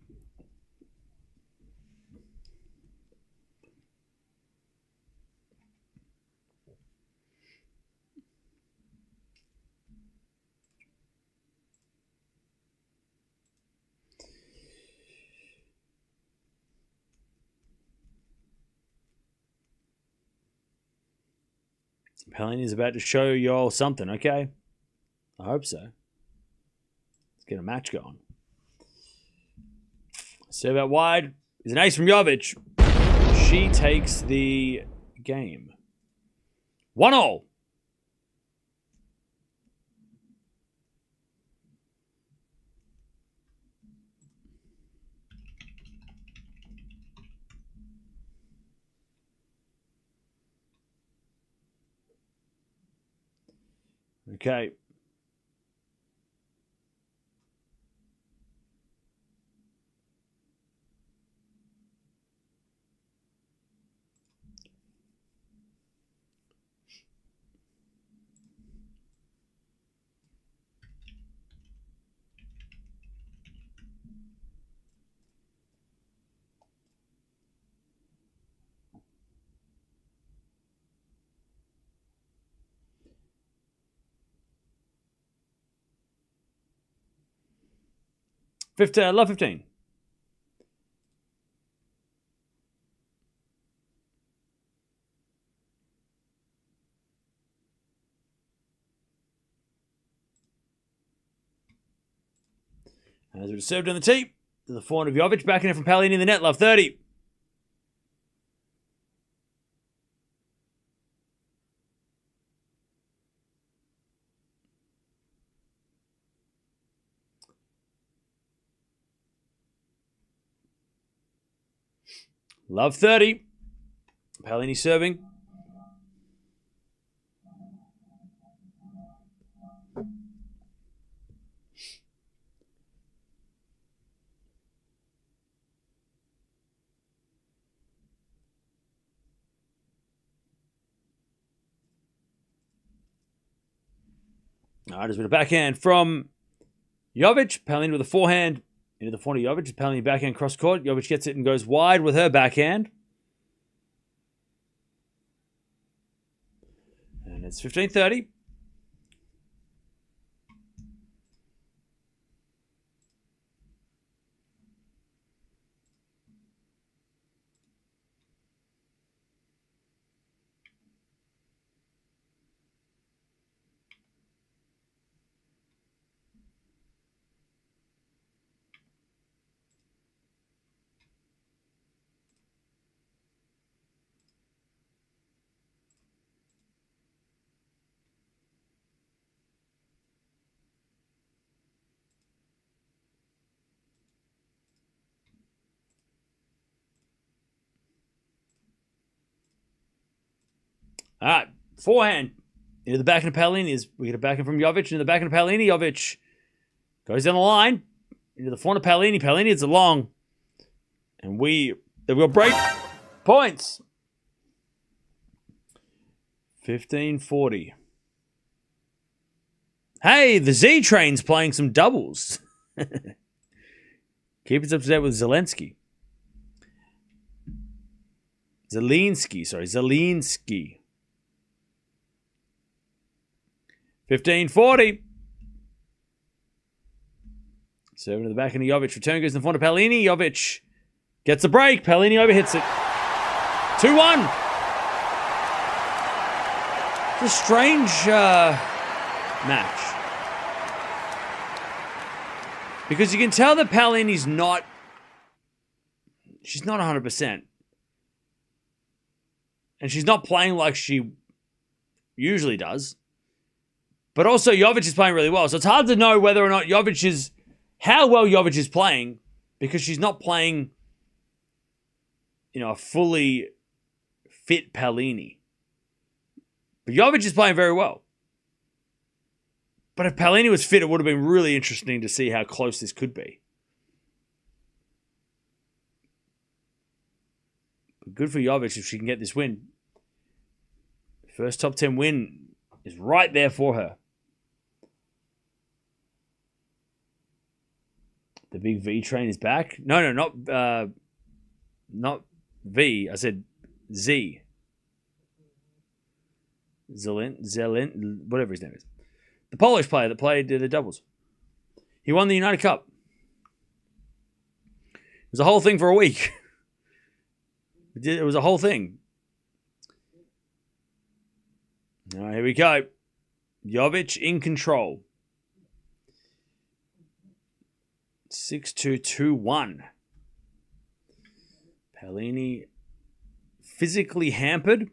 Palini's about to show you all something, okay? I hope so. Let's get a match going. Serve out wide is an ace from Jovic. She takes the game. 1-0. Okay. Love 15. As it was served on the tee, to the forehand of Jovic, backing it from Palini in the net, love 30. Love 30. Palini serving. All right, there's been a backhand from Jovic. Palini with a forehand. Into the forehand of Jovic. Palini backhand cross court. Jovic gets it and goes wide with her backhand. And it's 15-30. All right, forehand into the backhand of Palini. We get a backhand from Jovic into the backhand of Palini. Jovic goes down the line into the forehand of Palini. Palini hits it long, and we'll break points. 15-40. Hey, the Z Train's playing some doubles. Keep us up to date with Zelinsky. 15-40. Serving to the back end of Jovic. Return goes in the front of Palini. Jovic gets a break. Palini overhits it. 2-1. It's a strange match. Because you can tell that Palini's not... She's not 100%. And she's not playing like she usually does. But also, Jovic is playing really well. So it's hard to know whether or not how well Jovic is playing, because she's not playing, a fully fit Palini. But Jovic is playing very well. But if Palini was fit, it would have been really interesting to see how close this could be. But good for Jovic if she can get this win. First top 10 win is right there for her. The big V train is back. No, not V. I said Z. Zelin, whatever his name is. The Polish player that played the doubles. He won the United Cup. It was a whole thing for a week. It was a whole thing. All right, here we go. Jovic in control. 6-2-2-1. Palini physically hampered.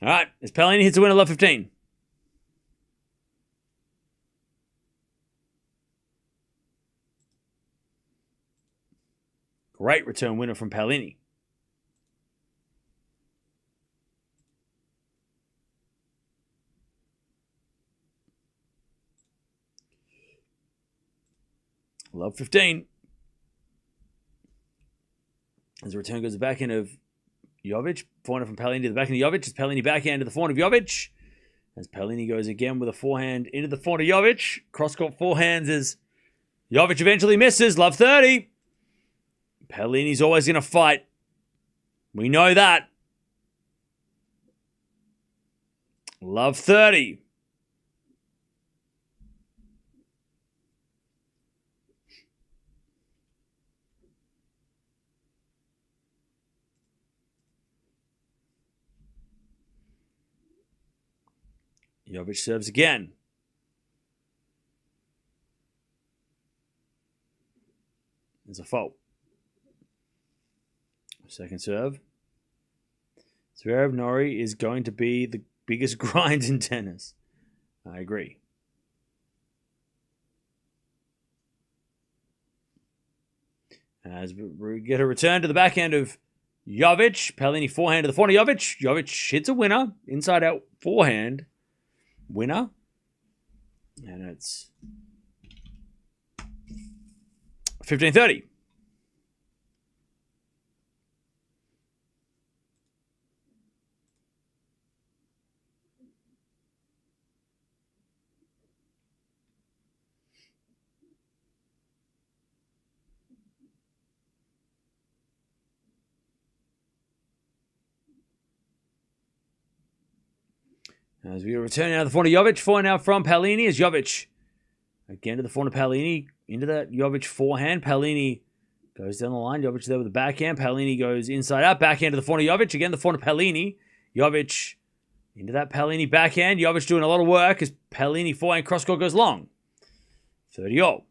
All right, as Palini hits a win at love 15. Great return winner from Palini. Love 15. As the return goes to the back end of Jovic, forehand from Palini to the back end of Jovic. As Palini backhand to the forehand of Jovic. As Palini goes again with a forehand into the forehand of Jovic. Cross-court forehands as Jovic eventually misses. Love 30. Palini's always going to fight. We know that. Love 30. Jovic serves again. There's a fault. Second serve. Zverev Norrie is going to be the biggest grind in tennis. I agree. As we get a return to the backhand of Jovic. Palini forehand to the forehand of Jovic. Jovic hits a winner. Inside out forehand. Winner. And it's 15-30. As we return now to the forehand of Jovic. Forehand now from Palini as Jovic. Again to the forehand of Palini. Into that Jovic forehand. Palini goes down the line. Jovic there with the backhand. Palini goes inside out. Backhand to the forehand of Jovic. Again the forehand of Palini. Jovic into that Palini backhand. Jovic doing a lot of work as Palini forehand cross-court goes long. 30-all.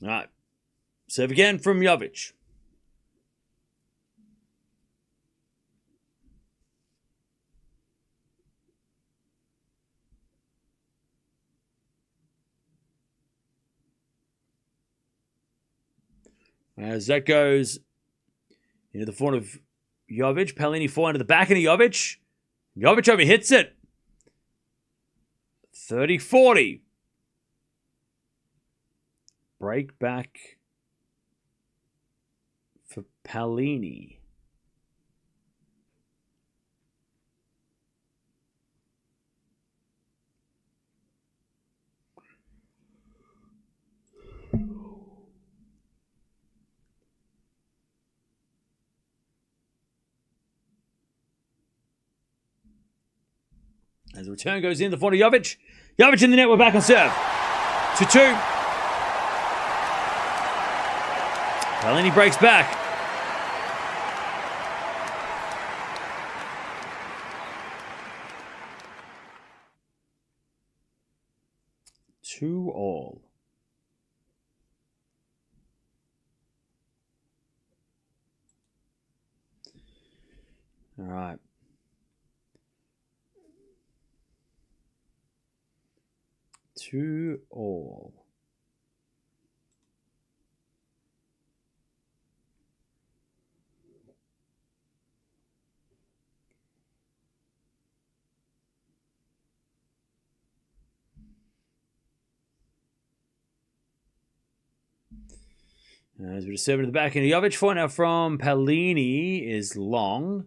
All right. Serve again from Jovic. As that goes into the forehand of Jovic. Palini forehand to the backhand of Jovic. Jovic overhits it. 30-40. Break back for Palini. As the return goes in, the forehand of Jovic. Jovic in the net, we're back on serve. 2-2. Palini breaks back. Two all. All right. Two all. As we just serve to the back end of Jovic. For now from Palini is long.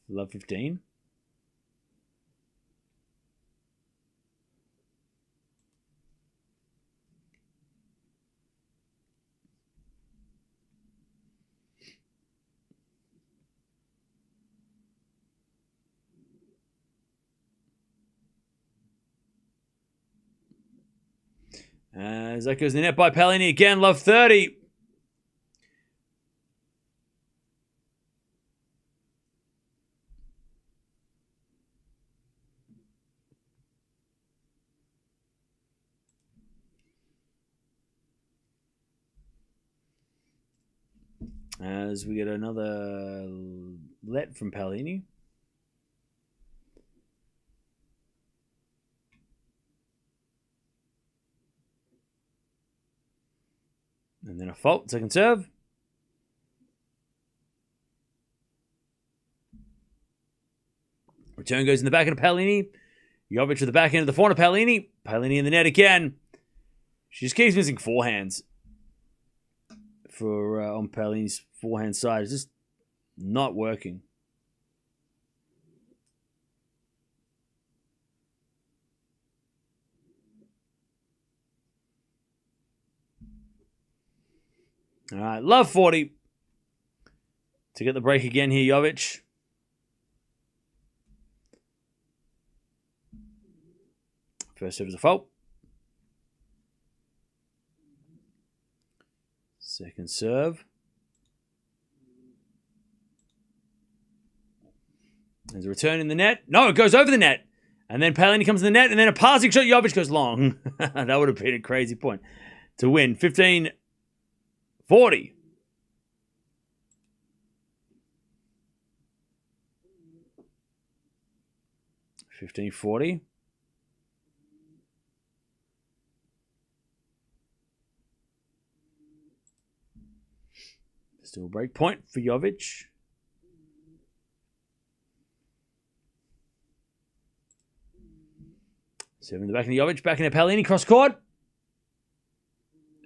Love 15. As that goes in the net by Palini again, love 30. As we get another let from Palini. And then a fault, second serve. Return goes in the back end of Palini. Jovic to the back end of the forehand of Palini. Palini in the net again. She just keeps missing forehands for on Palini's forehand side. It's just not working. All right, love 40. To get the break again here, Jovic. First serve is a fault. Second serve. There's a return in the net. No, it goes over the net. And then Palini comes in the net, and then a passing shot. Jovic goes long. That would have been a crazy point to win. 15-40. 15-40. Still a break point for Jovic. Serving the back in Jovic, back into Palini, cross court.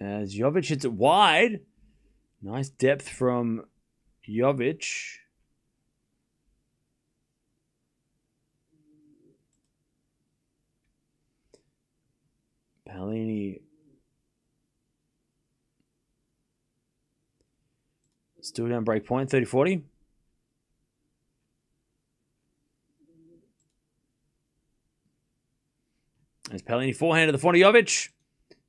As Jovic hits it wide. Nice depth from Jovic. Palini still down break point, 30-40. As Palini forehand to the forehand of Jovic.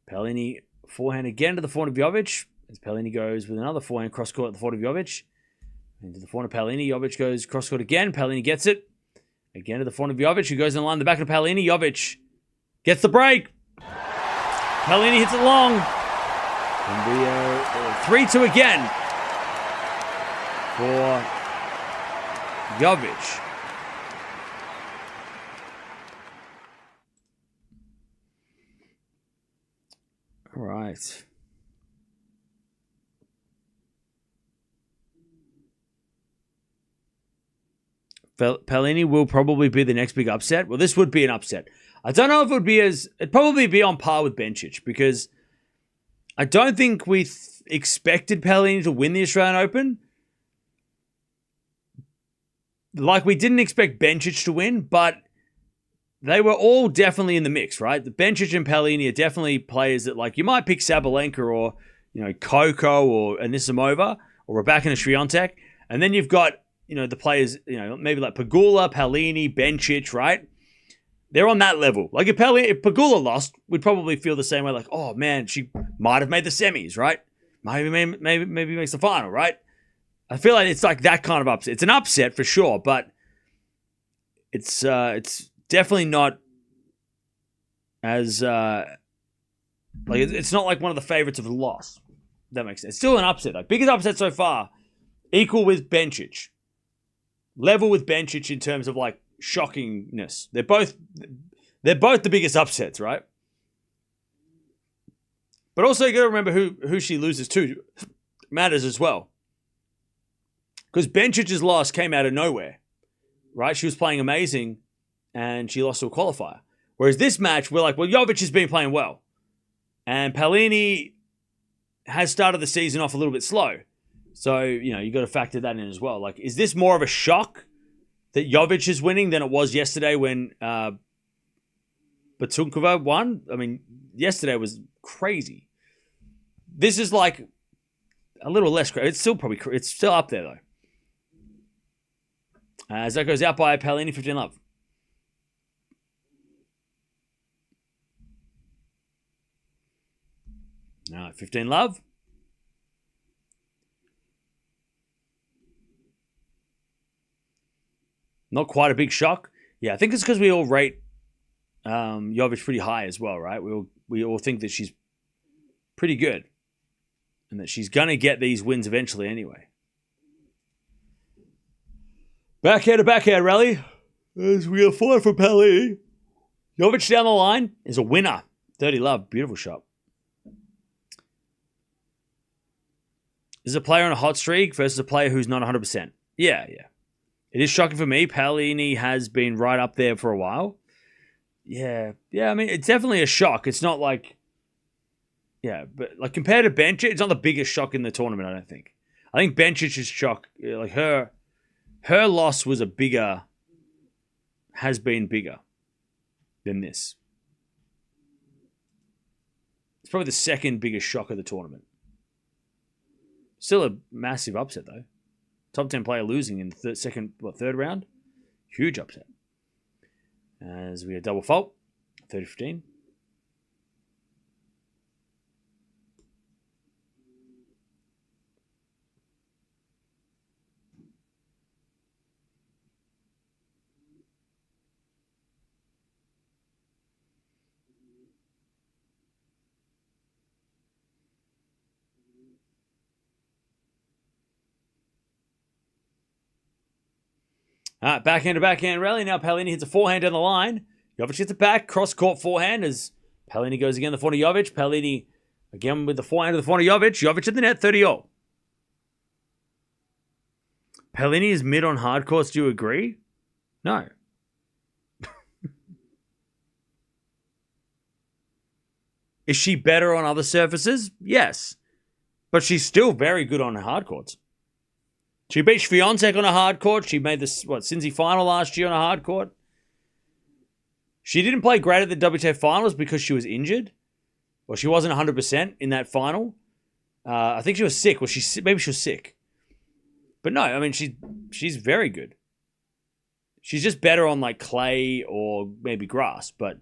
Palini forehand again to the forehand of Jovic. As Palini goes with another forehand cross court at the forehand of Jovic. Into the forehand of Palini. Jovic goes cross court again. Palini gets it. Again to the forehand of Jovic, who goes in the line the back of Palini. Jovic gets the break. Palini hits it long. And we are 3-2 again for Jovic. All right. Palini will probably be the next big upset. Well, this would be an upset. I don't know if it would be it'd probably be on par with Bencic, because I don't think we expected Palini to win the Australian Open. Like, we didn't expect Bencic to win, but they were all definitely in the mix, right? The Bencic and Palini are definitely players that, like, you might pick Sabalenka or, you know, Coco or Anisimova or Raducanu and Swiatek. And then you've got the players, maybe like Pegula, Palini, Bencic, right? They're on that level. Like if Pegula lost, we'd probably feel the same way. Like, oh man, she might have made the semis, right? Maybe makes the final, right? I feel like it's like that kind of upset. It's an upset for sure, but it's definitely not as it's not like one of the favorites of the loss. That makes sense. It's still an upset though. Biggest upset so far, equal with Bencic, level with Bencic in terms of like shockingness. They're both the biggest upsets, right? But also you got to remember who she loses to matters as well. Because Bencic's loss came out of nowhere, right? She was playing amazing and she lost to a qualifier. Whereas this match, we're like, well, Jovic has been playing well. And Palini has started the season off a little bit slow. So, you got to factor that in as well. Like, is this more of a shock that Jovic is winning than it was yesterday when Batunkova won? I mean, yesterday was crazy. This is like a little less crazy. It's still up there though. As that goes out by Palini, 15 love. All right, 15 love. Not quite a big shock. Yeah, I think it's because we all rate Jovic pretty high as well, right? We all think that she's pretty good and that she's going to get these wins eventually anyway. Backhand to backhand rally. As we have forward for Palini. Jovic down the line is a winner. 30 love. Beautiful shot. This is a player on a hot streak versus a player who's not 100%. Yeah. It is shocking for me. Palini has been right up there for a while. Yeah. I mean, it's definitely a shock. It's not like... Yeah, but like compared to Bencic, it's not the biggest shock in the tournament, I don't think. I think Bencic's shock, like her loss was has been bigger than this. It's probably the second biggest shock of the tournament. Still a massive upset though. Top 10 player losing in the third round. Huge upset. As we have double fault. 30-15. All right, backhand to backhand rally. Now Palini hits a forehand down the line. Jovic hits it back. Cross-court forehand as Palini goes again the front of Jovic. Palini again with the forehand to the front of Jovic. Jovic at the net, 30-0. Palini is mid on hard courts. Do you agree? No. Is she better on other surfaces? Yes. But she's still very good on hard courts. She beat Swiatek on a hard court. She made the Cincy final last year on a hard court. She didn't play great at the WTA finals because she was injured. Well, she wasn't 100% in that final. I think she was sick. Maybe she was sick. But no, I mean, she's very good. She's just better on like clay or maybe grass. But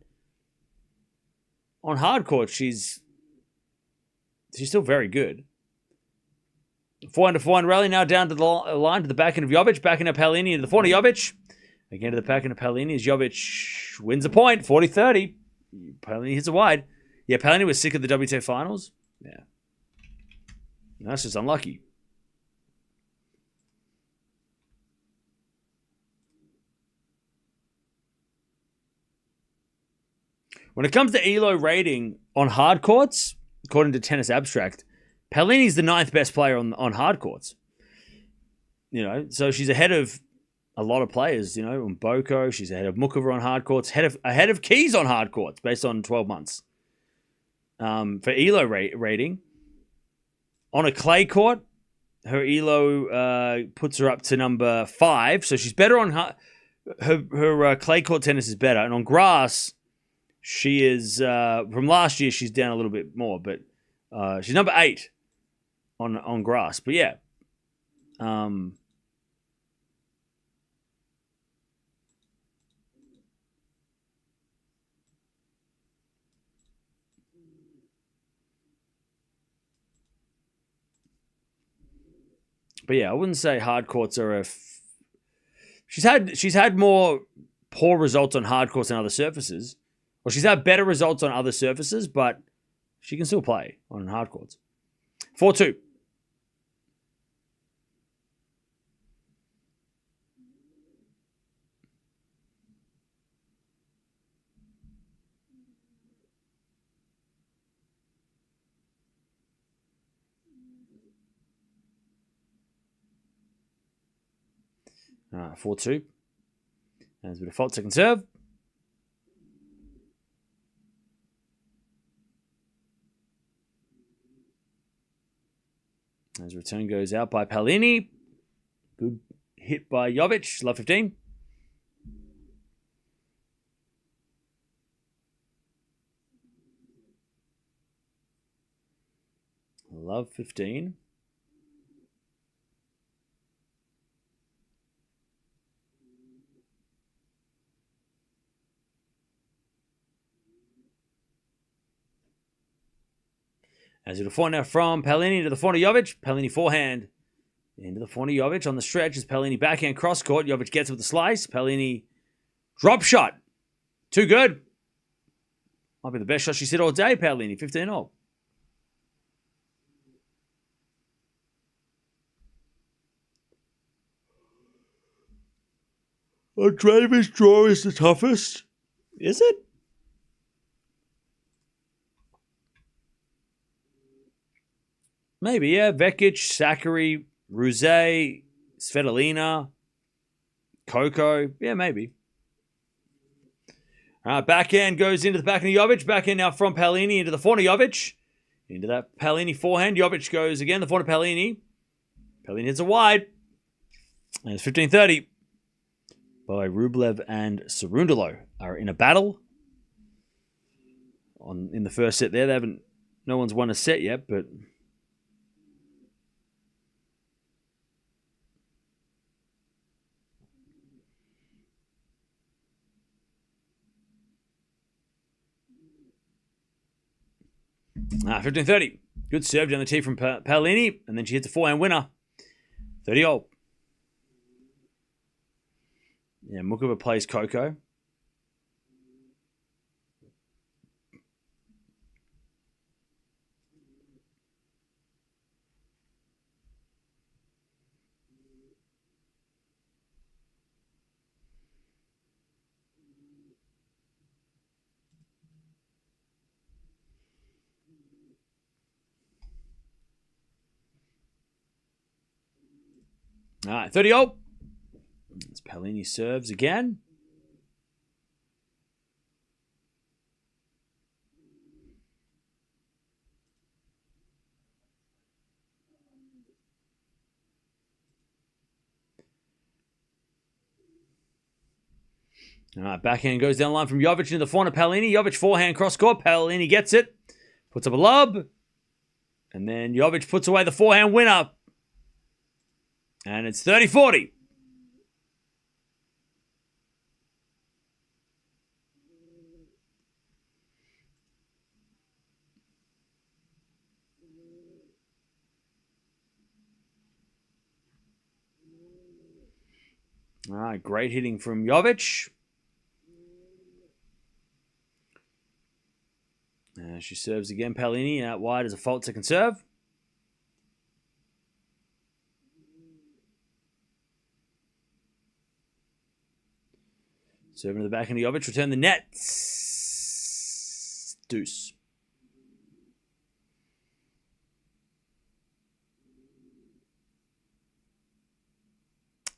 on hard court, she's still very good. Forehand to forehand rally now down to the line to the backhand of Jovic. Backhand of Palini into the forehand of Jovic. Again to the backhand of Palini as Jovic wins the point. 40-30. Palini hits it wide. Yeah, Palini was sick at the WTA finals. Yeah. That's just unlucky. When it comes to ELO rating on hard courts, according to Tennis Abstract, Palini's the 9th best player on hard courts. So she's ahead of a lot of players, on Boko. She's ahead of Mukova on hard courts, ahead of Keys on hard courts based on 12 months. For ELO rating, on a clay court, her ELO puts her up to number 5. So she's better on her clay court tennis is better. And on grass, she is, from last year, she's down a little bit more, but she's number 8. On grass. But yeah. But yeah, I wouldn't say hard courts are a... She's had more poor results on hard courts than other surfaces. Or she's had better results on other surfaces, but she can still play on hard courts. 4-2. All right, 4-2. There's a bit of fault, second serve. As return goes out by Palini. Good hit by Jovic. Love 15. Love 15. As to the forehand from Palini to the forehand of Jovic. Palini forehand into the forehand of Jovic on the stretch as Palini backhand cross court. Jovic gets it with the slice. Palini drop shot. Too good. Might be the best shot she's hit all day, Palini. 15-0. Andreeva's draw is the toughest. Is it? Maybe, yeah. Vekic, Sakari, Ruse, Svitolina, Coco. Yeah, maybe. All right, backhand goes into the backhand of Jovic. Backhand now from Palini into the forehand of Jovic. Into that Palini forehand. Jovic goes again, the forehand of Palini. Palini hits it wide. And it's 15-30. By Rublev and Cerundolo are in a battle. In the first set there. No one's won a set yet, but... Ah, 15-30. Good serve down the tee from Palini. And then she hits a forehand winner. 30-0. Yeah, Mukova plays Coco. All right, 30-0. As Palini serves again. All right, backhand goes down the line from Jovic into the forehand of Palini. Jovic forehand cross court. Palini gets it. Puts up a lob. And then Jovic puts away the forehand winner. And it's 30-40. All right, great hitting from Jovic. She serves again. Palini out wide as a fault second serve. Serving to the back end of Jovic. Return the net. Deuce.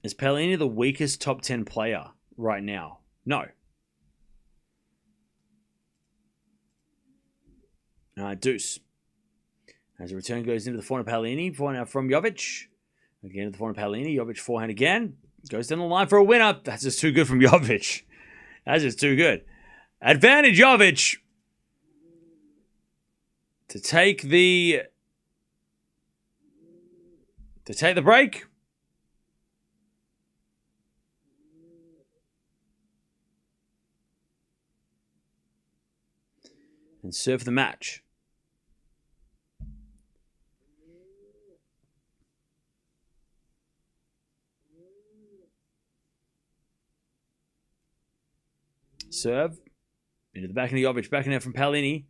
Is Palini the weakest top 10 player right now? No. Deuce. As the return goes into the forehand of Palini. Forehand out from Jovic. Again to the forehand of Palini. Jovic forehand again. Goes down the line for a winner. That's just too good from Jovic. That's just too good. Advantage Jovic to take the break. And serve the match. Serve. Into the back of the Jovic. Back in there from Palini.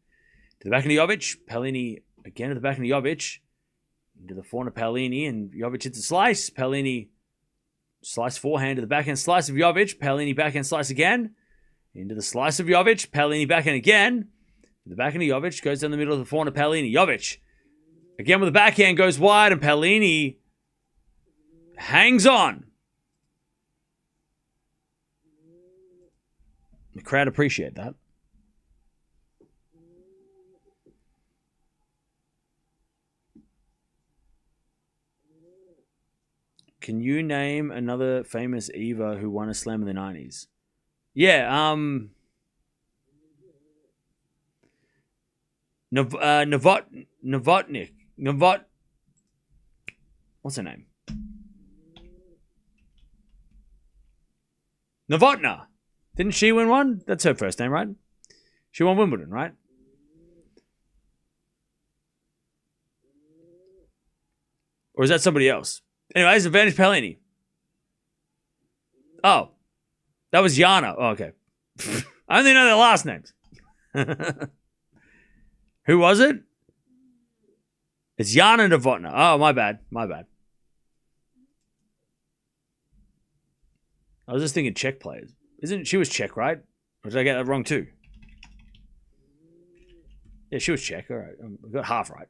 To the back of the Jovic. Palini again to the back of the Jovic. Into the forehand of Palini. And Jovic hits a slice. Palini slice forehand to the backhand slice of Jovic. Palini backhand slice again. Into the slice of Jovic. Palini backhand again. The backhand of Jovic goes down the middle of the forehand of Palini. Jovic again with the backhand goes wide. And Palini hangs on. The crowd appreciate that. Can you name another famous Eva who won a slam in the 90s? Yeah, Novotnik. What's her name? Novotna. Didn't she win one? That's her first name, right? She won Wimbledon, right? Or is that somebody else? Anyways, advantage Palini. Oh. That was Yana. Oh, okay. I only know their last names. Who was it? It's Yana Novotna. Oh, my bad. My bad. I was just thinking Czech players. She was Czech, right? Or did I get that wrong too? Yeah, she was Czech. All right. I got half right.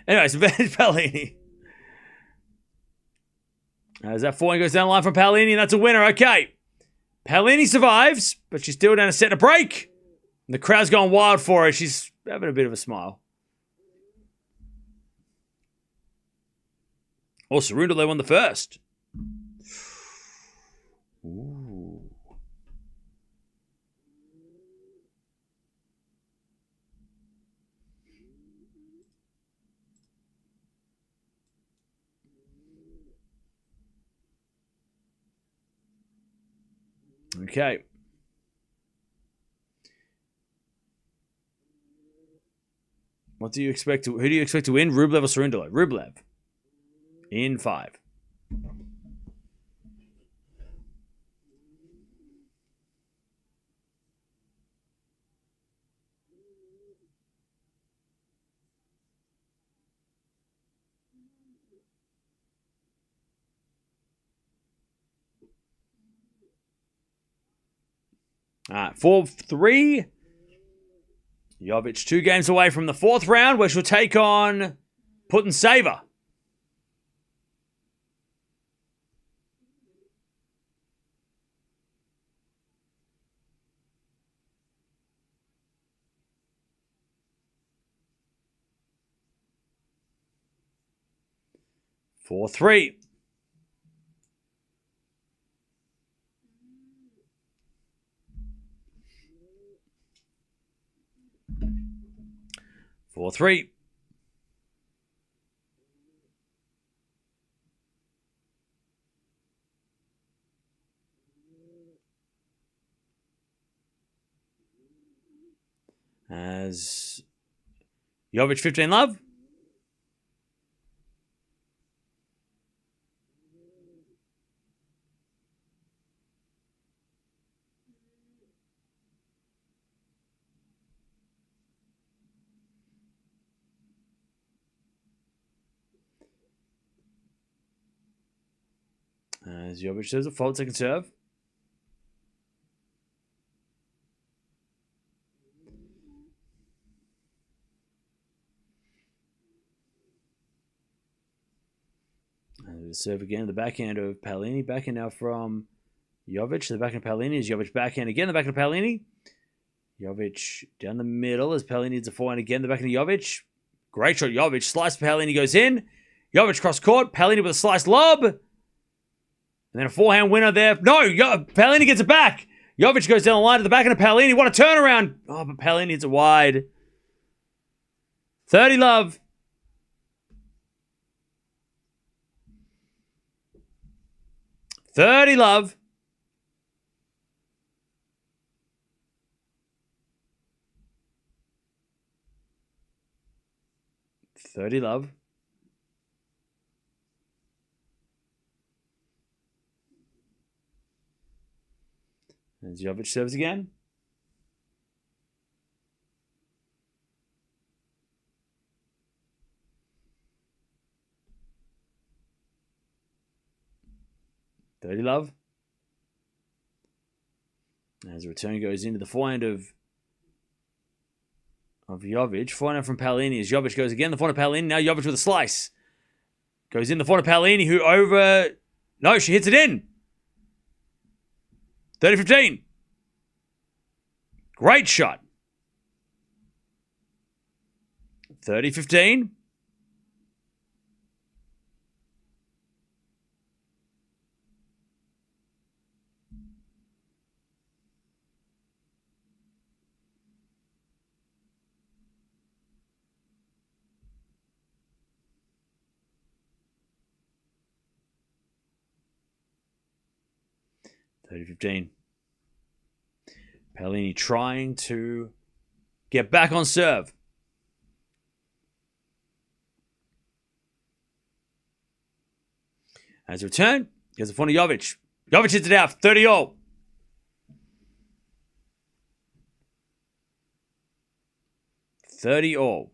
Anyways, advantage Palini. As that forehand goes down the line from Palini, and that's a winner. Okay. Palini survives, but she's still down a set and a break. And the crowd's going wild for her. She's having a bit of a smile. Oh, Cerundolo won the first. Ooh. Okay. Who do you expect to win? Rublev or Cerundolo? Rublev. In 5. All right, 4-3. Jovic 2 games away from the 4th round, where she'll take on Putintseva. Four, 3. 4-3. As Jovic 15 love. As Jovic shows a fault, second serve. And the serve again, the backhand of Palini. Backhand now from Jovic. The backhand of Palini is Jovic backhand again. The backhand of Palini. Jovic down the middle as Palini needs a forehand again. The backhand of Jovic. Great shot, Jovic. Slice Palini goes in. Jovic cross court. Palini with a slice lob. And then a forehand winner there. No, Palini gets it back. Jovic goes down the line to the backhand of Palini. What a turnaround. Oh, but Palini hits it wide. 30 love. $30 love. $30 love. As Jovic serves again. 30 love. As the return goes into the forehand of Jovic. Forehand from Palini as Jovic goes again. The forehand of Palini. Now Jovic with a slice. Goes in the forehand of Palini, who over... No, she hits it in. 30-15. Great shot. 30-15. Palini trying to get back on serve. As a return, here's the front of Jovic. Jovic hits it out, 30-all. All.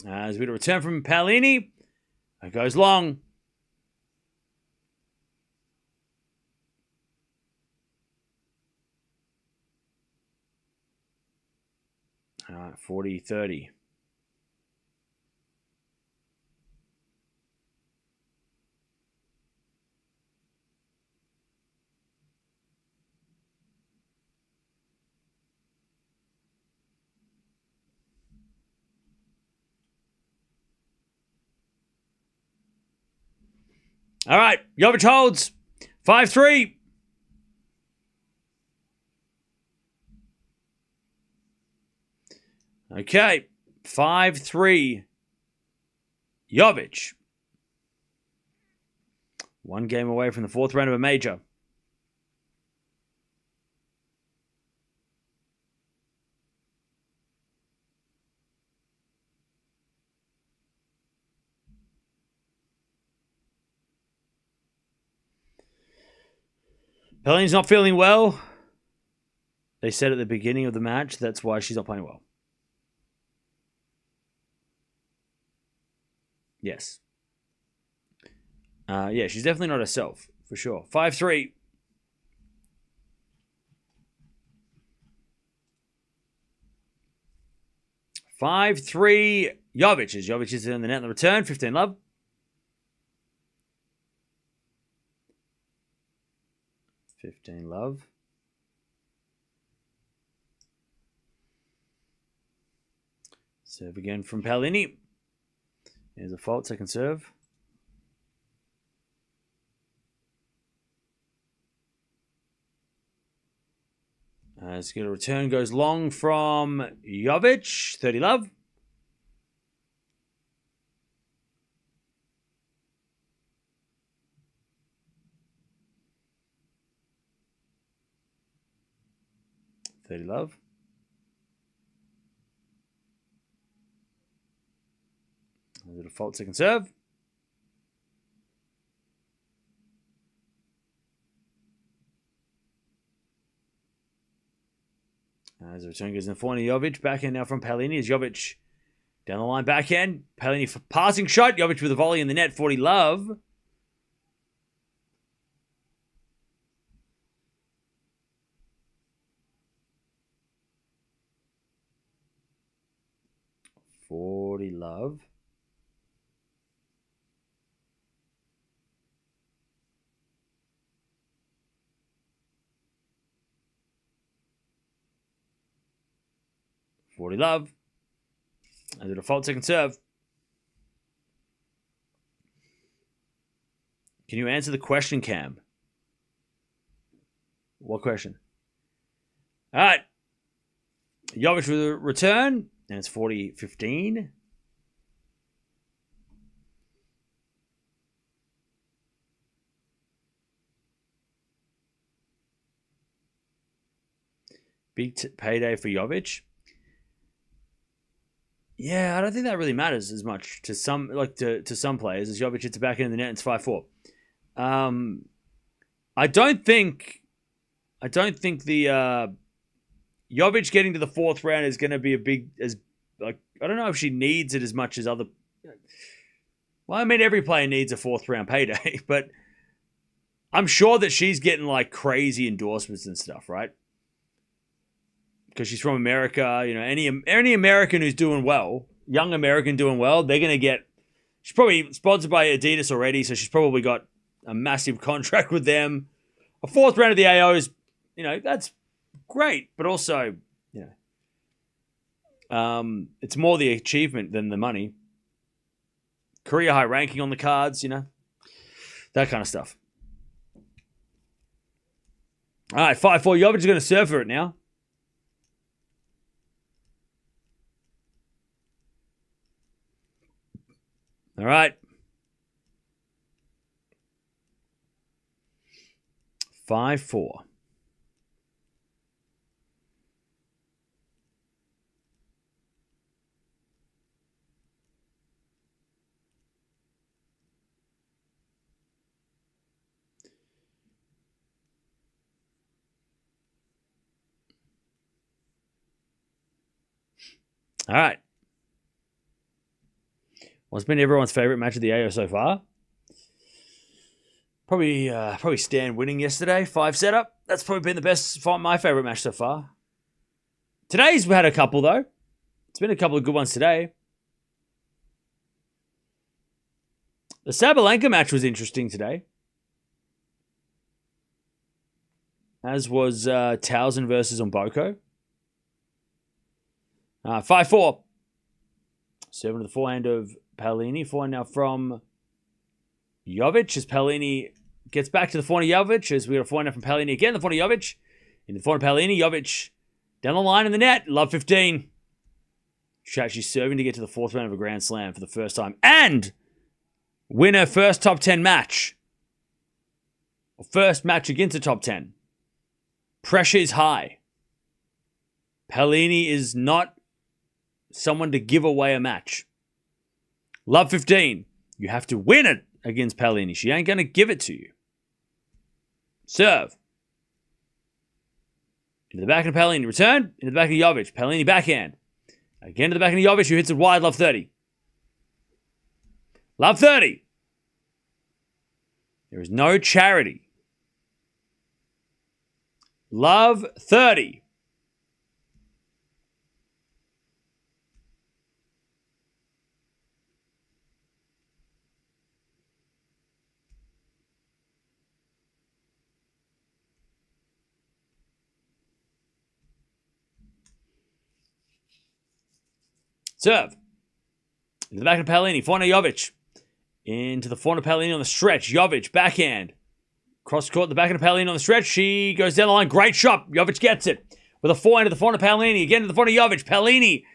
As we return from Palini, it goes long. All right, 40-30. All right, Jovic holds. 5-3. Okay, 5-3. Jovic. One game away from the fourth round of a major. Palini's not feeling well. They said at the beginning of the match that's why she's not playing well. Yes. Yeah, she's definitely not herself, for sure. 5-3. Jovic. As Jovic is in the net in the return. 15 love. 15 love. Serve again from Palini. Here's a fault, second serve. As a return goes long from Jovic. 30 love. Love. A little fault, second serve. As the return goes in the forehand of Jovic. Backhand now from Palini. As Jovic down the line backhand. Palini for passing shot. Jovic with a volley in the net. 40 love. Love. Love. As a default second serve. Can you answer the question, Cam? What question? All right. Jovic with a return. And it's 40-15. Big payday for Jovic. Yeah, I don't think that really matters as much to some to some players as Jovic hits the back end of the net and it's 5-4. I don't think the Jovic getting to the fourth round is going to be I don't know if she needs it as much as other. Well, I mean, every player needs a fourth round payday, but I'm sure that she's getting like crazy endorsements and stuff, right? Because she's from America, you know, any American who's doing well, young American doing well, they're going to get. She's probably sponsored by Adidas already, so she's probably got a massive contract with them. A fourth round of the AO is, you know, that's great, but also, you know, it's more the achievement than the money. Career high ranking on the cards, you know, that kind of stuff. All right, 5-4. Jovic is going to serve for it now. All right. 5-4. All right. What's been everyone's favorite match of the AO so far? Probably Stan winning yesterday, 5 setup. That's probably been the best, my favorite match so far. Today's we had a couple though. It's been a couple of good ones today. The Sabalenka match was interesting today. As was Towson versus Mboko. 5-4. Serving to the forehand of Palini. Forehand now from Jovic as Palini gets back to the forehand of Jovic as we got a forehand from Palini again. The forehand of Jovic. In the forehand of Palini. Jovic down the line in the net. Love 15. She's actually serving to get to the fourth round of a Grand Slam for the first time. And win her first top 10 match. Or first match against the top 10. Pressure is high. Palini is not someone to give away a match. Love 15. You have to win it against Palini. She ain't going to give it to you. Serve. Into the back of Palini. Return. Into the back of Jovic. Palini backhand. Again to the back of Jovic who hits it wide. Love 30. Love 30. There is no charity. Love 30. Serve. Into the back of Palini. Forehand of Jovic. Into the forehand of Palini on the stretch. Jovic, backhand. Cross court, the backhand of Palini on the stretch. She goes down the line. Great shot. Jovic gets it. With a forehand to the forehand of Palini. Again to the forehand of Jovic. Palini.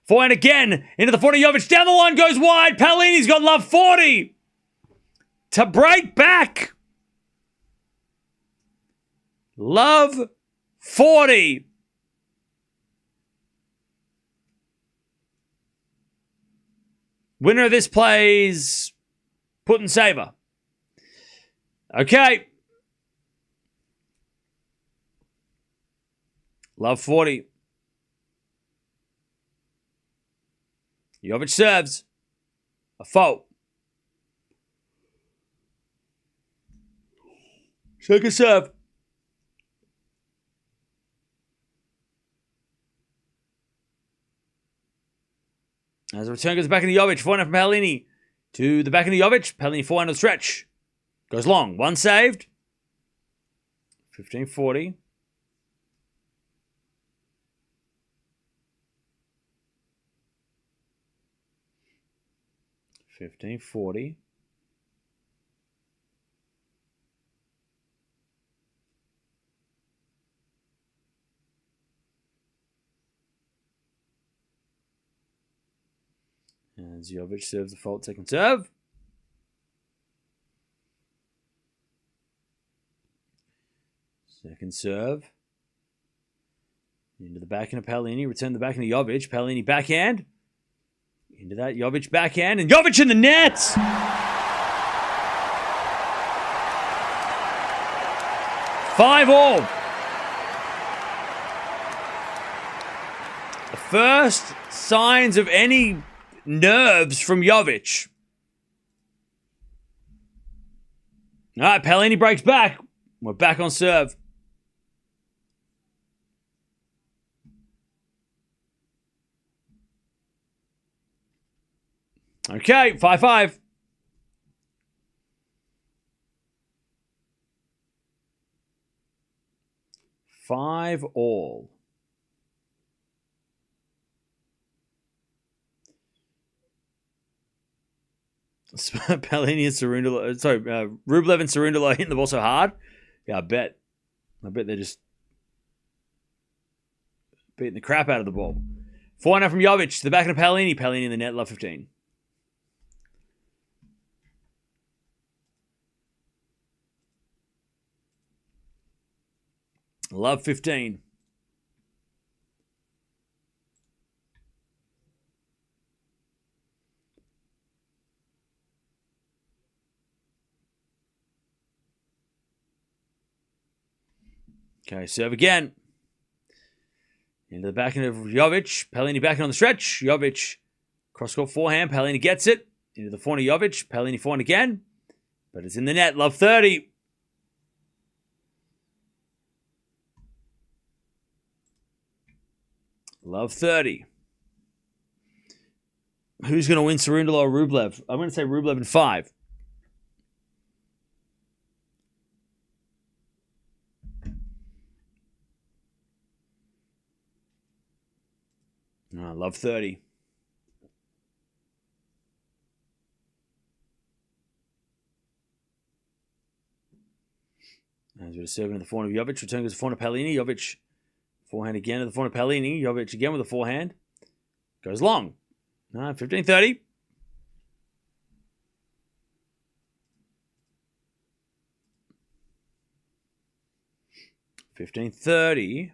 Forehand again. Into the forehand of Jovic. Down the line. Goes wide. Palini's got love 40. To break back. Love 40. Winner of this plays Put Saver. Okay. Love 40. Jovic serves. A fault. Second serve. As the return goes back into Jovic. Forehand from Palini to the back into Jovic. Palini forehand on the stretch. Goes long. One saved. 15-40. $15.40. As Jovic serves the fault, second serve. Second serve. Into the backhand of Palini. Return the backhand of Jovic. Palini backhand. Into that. Jovic backhand. And Jovic in the net! 5-all. The first signs of any nerves from Jovic. All right, Palini breaks back. We're back on serve. Okay, 5-5. Five all. Palini and Cerundolo. Sorry, Rublev and Cerundolo hitting the ball so hard. Yeah, I bet they're just beating the crap out of the ball. 4-0 from Jovic to the back of Palini. Palini in the net, love 15. Love 15. Okay, serve again. Into the backhand of Jovic. Palini backhand on the stretch. Jovic cross-court forehand. Palini gets it. Into the forehand of Jovic. Palini forehand again. But it's in the net. Love 30. Love 30. Who's going to win, Cerundolo or Rublev? I'm going to say Rublev in 5. Love 30. As we're serving to the forehand of Jovic. Return goes the forehand of Palini. Jovic forehand again to the forehand of Palini. Jovic again with a forehand. Goes long. 15-30. $15-30.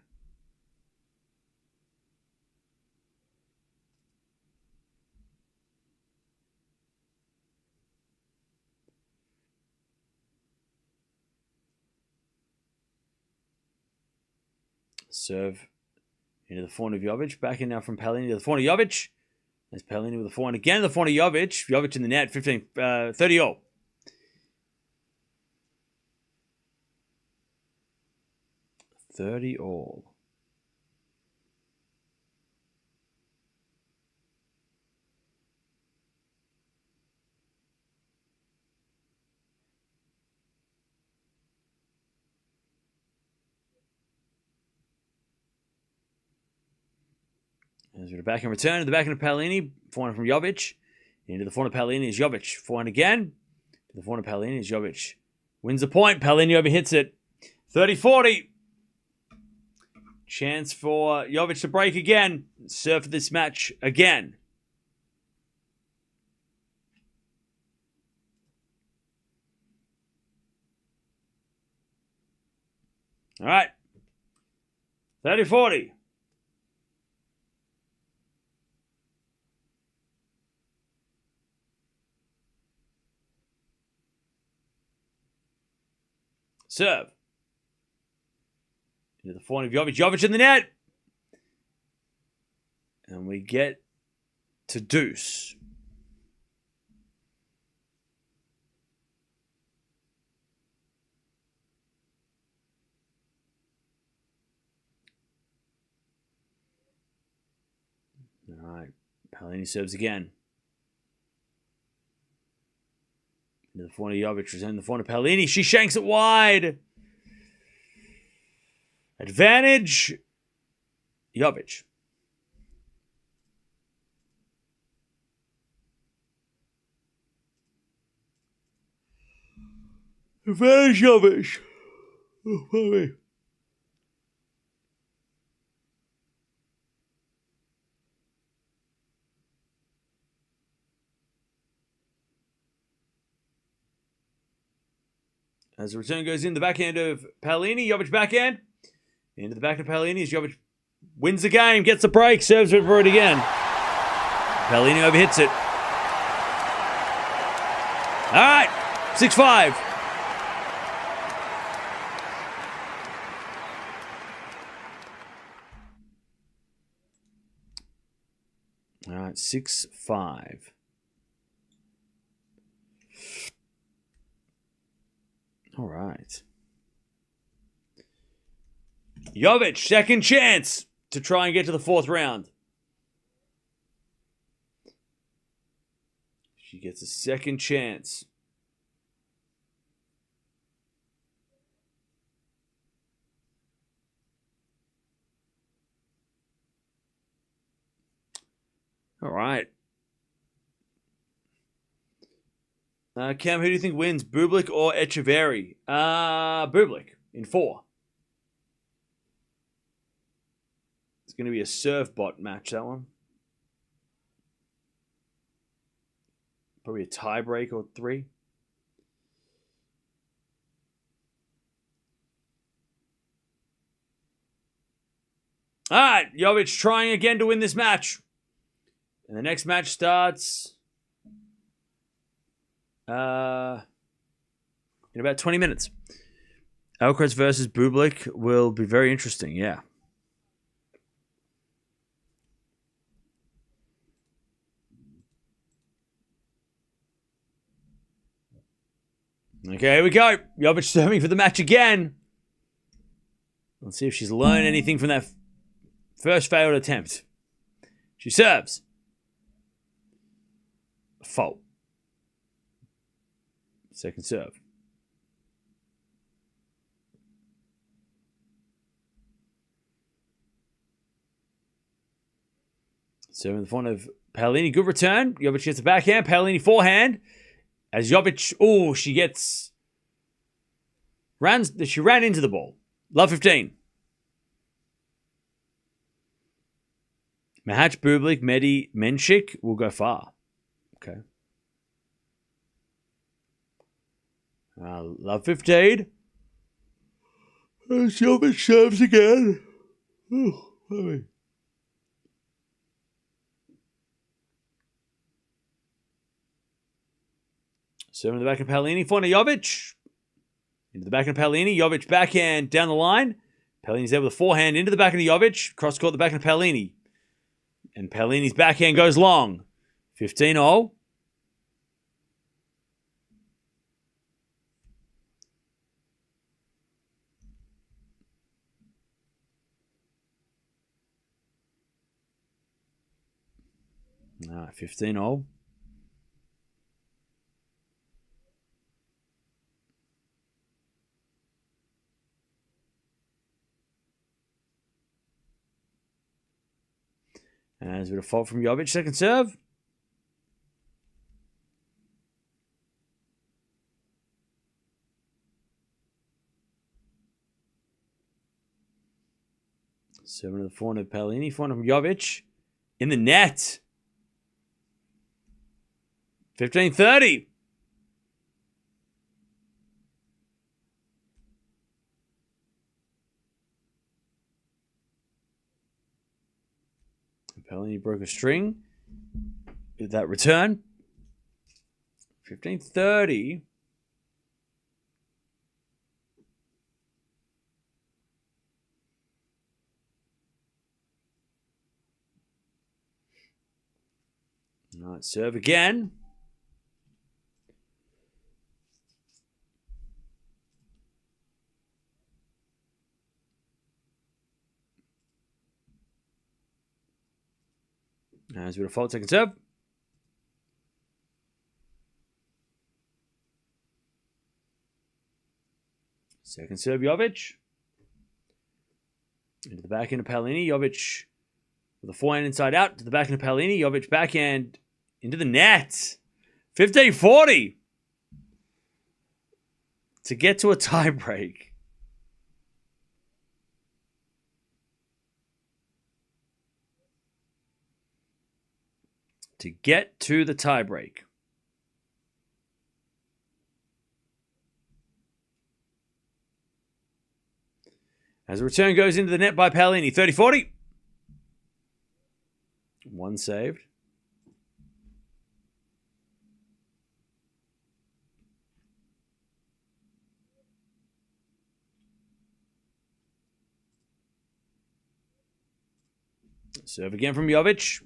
Serve into the forehand of Jovic. Back in now from Palini to the forehand of Jovic. There's Palini with the forehand again. The forehand of Jovic. Jovic in the net. 30-all. $30-all. As we're back in return to the backhand of Palini, forehand from Jovic. Into the forehand of Palini is Jovic. Forehand again. To the forehand of Palini is Jovic. Wins the point. Palini overhits it. 30-40. Chance for Jovic to break again. Serve for this match again. All right. 30-40. Serve. Into the forehand of Jovic. Jovic in the net. And we get to deuce. All right. Palini serves again. Into the forehand of Jovic. Returning the forehand of Palini. She shanks it wide. Advantage. Jovic. Advantage Jovic. Oh, sorry. As the return goes in, the backhand of Palini, Jovic backhand. Into the back of Palini is Jovic Wins the game, gets the break, serves it for it again. Palini overhits it. All right, 6-5. All right, 6-5. All right. Jovic, second chance to try and get to the fourth round. She gets a second chance. All right. Cam, who do you think wins, Bublik or Echeverry? Bublik in 4. It's going to be a serve bot match, that one. Probably a tiebreak or 3. All right, Jovic trying again to win this match. And the next match starts in about 20 minutes. Alcaraz versus Bublik will be very interesting, yeah. Okay, here we go. Jovic serving for the match again. Let's see if she's learned anything from that first failed attempt. She serves. Fault. Second serve. Serving in the front of Palini. Good return. Jovic gets a backhand. Palini forehand. As Jovic, she ran into the ball. Love 15. Mahatch, Bublik, Medi, Menchik will go far. Okay. Love 15. As Jovic serves again. Serving the back of Palini, for Jovic. Into the back of Palini. Jovic backhand down the line. Palini's there with a forehand into the back of the Jovic. Cross court the back of Palini. And Palini's backhand goes long. 15-0. All right, 15-0. And there's a bit of fault from Jovic, second serve. Serving to the forehand of Palini, forehand from Jovic. In the net. 15-30. Palini broke a string. Did that return. 15-30. All right, serve again. As with a fault, second serve. Second serve, Jovic. Into the backhand of Palini. Jovic with a forehand inside out to the backhand of Palini. Jovic backhand into the net. 15-40. To get to a tiebreak. To get to the tiebreak. As the return goes into the net by Palini. 30-40. One saved. Serve again from Jovic.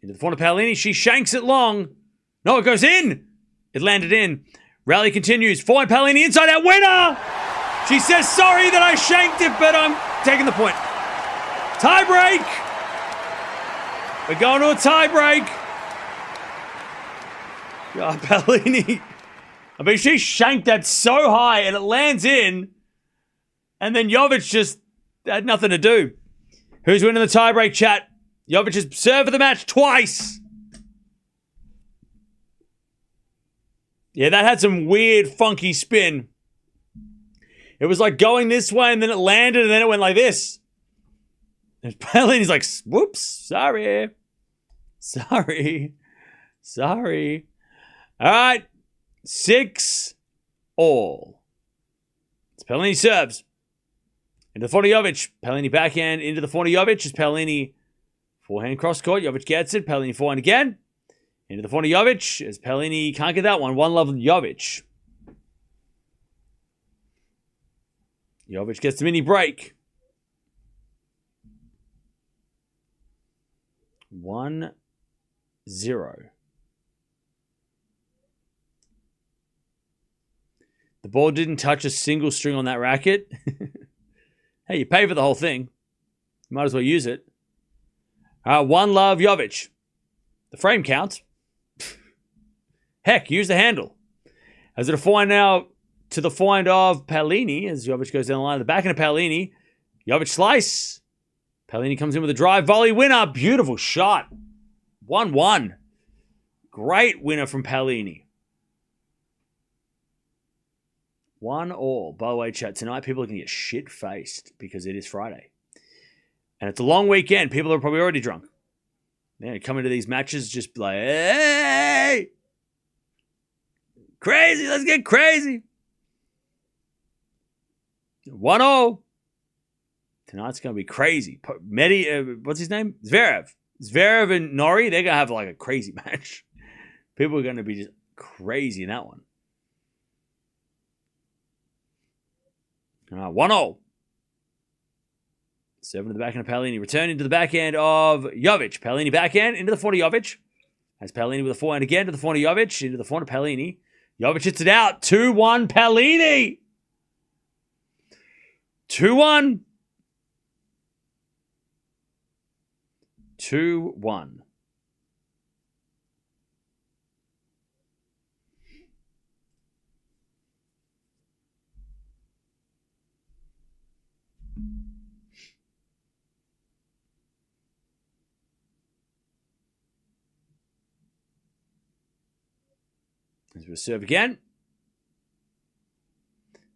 Into the corner, Palini. She shanks it long. No, it goes in. It landed in. Rally continues. Forehand, Palini inside out. Winner! She says, sorry that I shanked it, but I'm taking the point. Tiebreak. We're going to a tiebreak. God, Palini. I mean, she shanked that so high and it lands in. And then Jovic just had nothing to do. Who's winning the tiebreak, chat? Jovic has served the match twice. Yeah, that had some weird, funky spin. It was like going this way and then it landed and then it went like this. And Palini's like, whoops, sorry. Sorry. All right, 6-all. It's Palini serves. Into the forehand Jovic. Palini backhand into the forehand Jovic. As Palini forehand cross court. Jovic gets it. Palini forehand again. Into the forehand Jovic. As Palini can't get that one. One love Jovic. Jovic gets the mini break. 1-0. The ball didn't touch a single string on that racket. Hey, you pay for the whole thing. Might as well use it. One love Jovic. The frame counts. Heck, use the handle. As it a forehand now to the forehand of Palini. As Jovic goes down the line. The backhand of Palini. Jovic slice. Palini comes in with a drive. Volley winner. Beautiful shot. 1-1. Great winner from Palini. 1-all. By the way, chat, tonight people are going to get shit-faced because it is Friday. And it's a long weekend. People are probably already drunk. Yeah, come into these matches just like, hey! Crazy, let's get crazy. 1-all. Tonight's going to be crazy. What's his name? Zverev. Zverev and Norrie, they're going to have like a crazy match. People are going to be just crazy in that one. 1-all. 7 to the backhand of Palini. Return into the backhand of Jovic. Palini backhand into the forehand of Jovic. Has Palini with a forehand again to the forehand of Jovic. Into the forehand of Palini. Jovic hits it out. 2-1 Palini. 2-1. 2-1. As we serve again.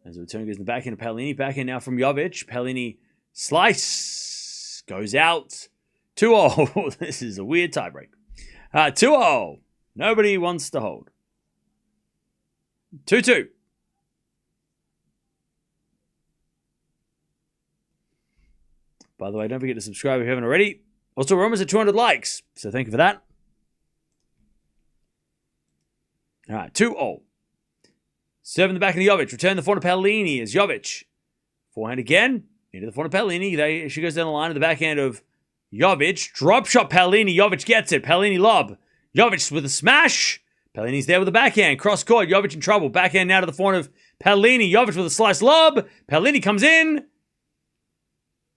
As the return goes in the backhand of Palini. Backhand now from Jovic. Palini slice. Goes out. 2-all. This is a weird tiebreak. 2-all. Nobody wants to hold. 2-2. By the way, don't forget to subscribe if you haven't already. Also, we're almost at 200 likes, so thank you for that. All right, 2-all. Serve in the back of the Jovic. Return the forehand of Palini as Jovic. Forehand again. Into the forehand of Palini. She goes down the line to the backhand of Jovic. Drop shot Palini. Jovic gets it. Palini lob. Jovic with a smash. Palini's there with the backhand. Cross court. Jovic in trouble. Backhand now to the forehand of Palini. Jovic with a slice lob. Palini comes in.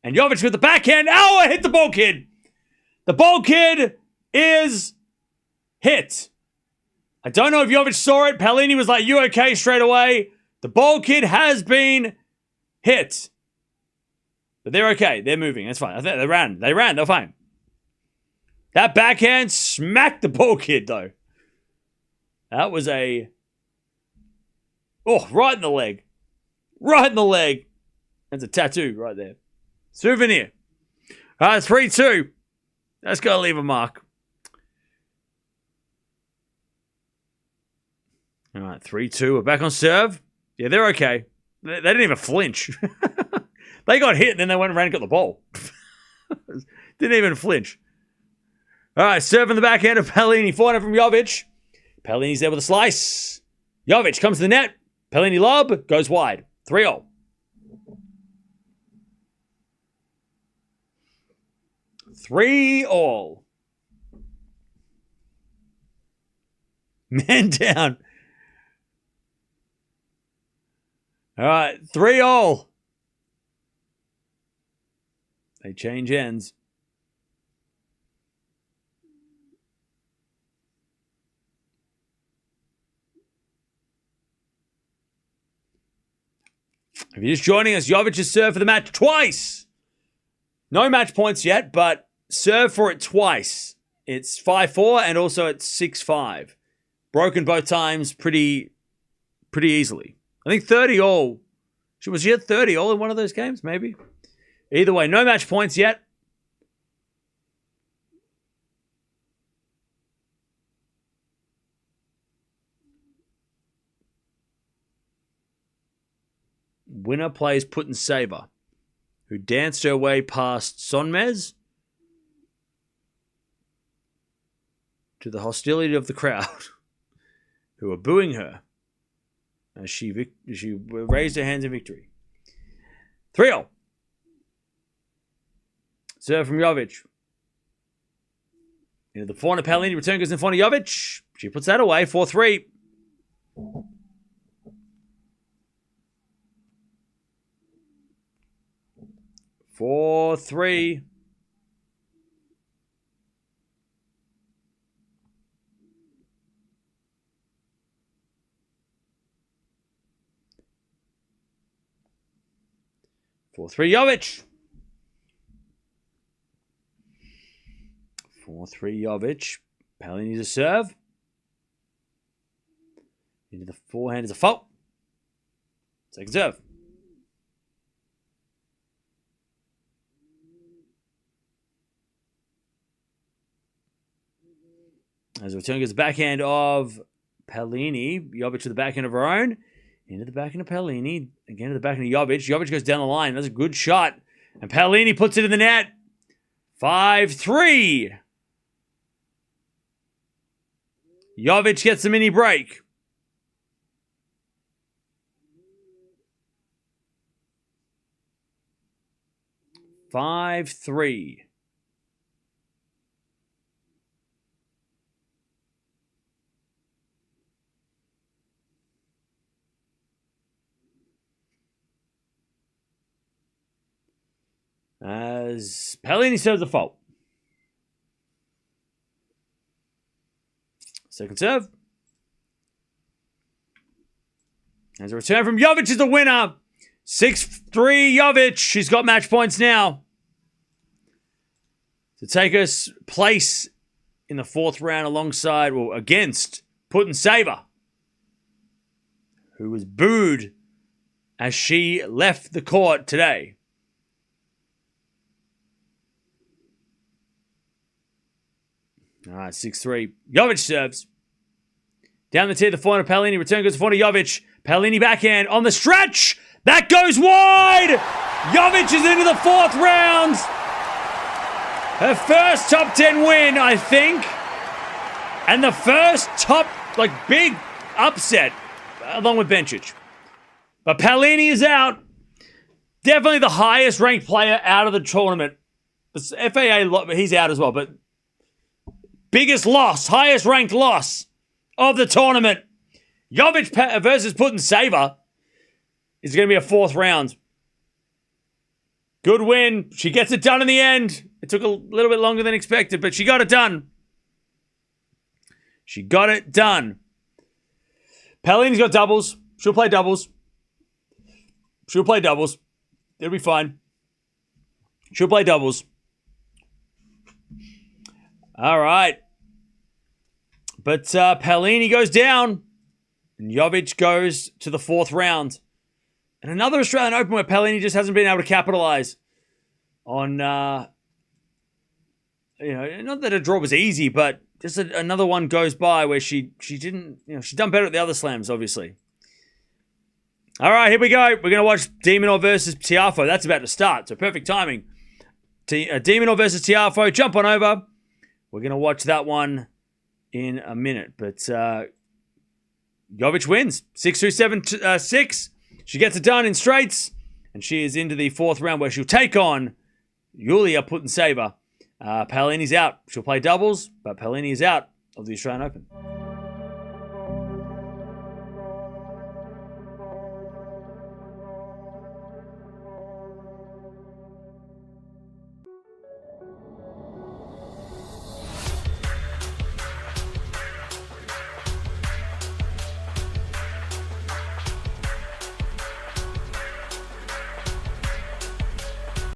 And Jovic with the backhand. Ow, I hit the ball kid. The ball kid is hit. I don't know if Jovic saw it. Palini was like, you okay straight away. The ball kid has been hit. But they're okay. They're moving. That's fine. I think they ran. They're fine. That backhand smacked the ball kid, though. That was a... Oh, right in the leg. Right in the leg. That's a tattoo right there. Souvenir. 3-2. That's got to leave a mark. All right, 3-2. We're back on serve. Yeah, they're okay. They didn't even flinch. They got hit and then they went around and got the ball. Didn't even flinch. All right, serve in the backhand of Palini. Forehand from Jovic. Palini's there with a slice. Jovic comes to the net. Palini lob. Goes wide. 3-0. All. Man down. All right, 3-all. They change ends. If you're just joining us, Jovic has served for the match twice. No match points yet, but served for it twice. It's 5-4 and also it's 6-5. Broken both times pretty easily. I think 30-all. Was she at 30-all in one of those games? Maybe. Either way, no match points yet. Winner plays Put and Saver, who danced her way past Sonmez to the hostility of the crowd, who were booing her as she raised her hands in victory. 3-0. Serve from Jovic. Into the forehand of Palini. Return goes in front of Jovic. She puts that away. 4-3. Four, 3. Jovic. 4-3 Jovic. Palini to serve. Into the forehand is a fault. Second serve. As the return goes the backhand of Palini. Jovic to the backhand of her own. Into the backhand of Palini. Again to the backhand of Jovic. Jovic goes down the line. That's a good shot. And Palini puts it in the net. 5-3. Jovic gets the mini break. Five, 3. As Palini serves the fault. Second serve. As a return from Jovic is the winner. 6-3 Jovic. She's got match points now to take us place in the fourth round alongside, well, against Put and Saver, who was booed as she left the court today. All right, 6-3. Jovic serves. Down the tee, the forehand of Palini. Return goes to the forehand of Jovic. Palini backhand on the stretch. That goes wide. Jovic is into the fourth round. Her first top 10 win, I think. And the first top, big upset, along with Bencic. But Palini is out. Definitely the highest ranked player out of the tournament. The FAA, he's out as well, but biggest loss, highest ranked loss of the tournament. Jovic versus Put and Saver is going to be a fourth round. Good win. She gets it done in the end. It took a little bit longer than expected, but she got it done. She got it done. Palini's got doubles. She'll play doubles. It'll be fine. She'll play doubles. All right. But Palini goes down. And Jovic goes to the fourth round. And another Australian Open where Palini just hasn't been able to capitalize on, not that a draw was easy, but just another one goes by where she didn't, she's done better at the other slams, obviously. All right, here we go. We're going to watch De Minaur versus Tiafoe. That's about to start, so perfect timing. De Minaur versus Tiafoe. Jump on over. we're going to watch that one in a minute. But Jovic wins 6-2, 7-6. She gets it done in straights, and she is into the fourth round where she'll take on Yulia Putintseva. Palini's out. She'll play doubles, but Palini is out of the Australian Open.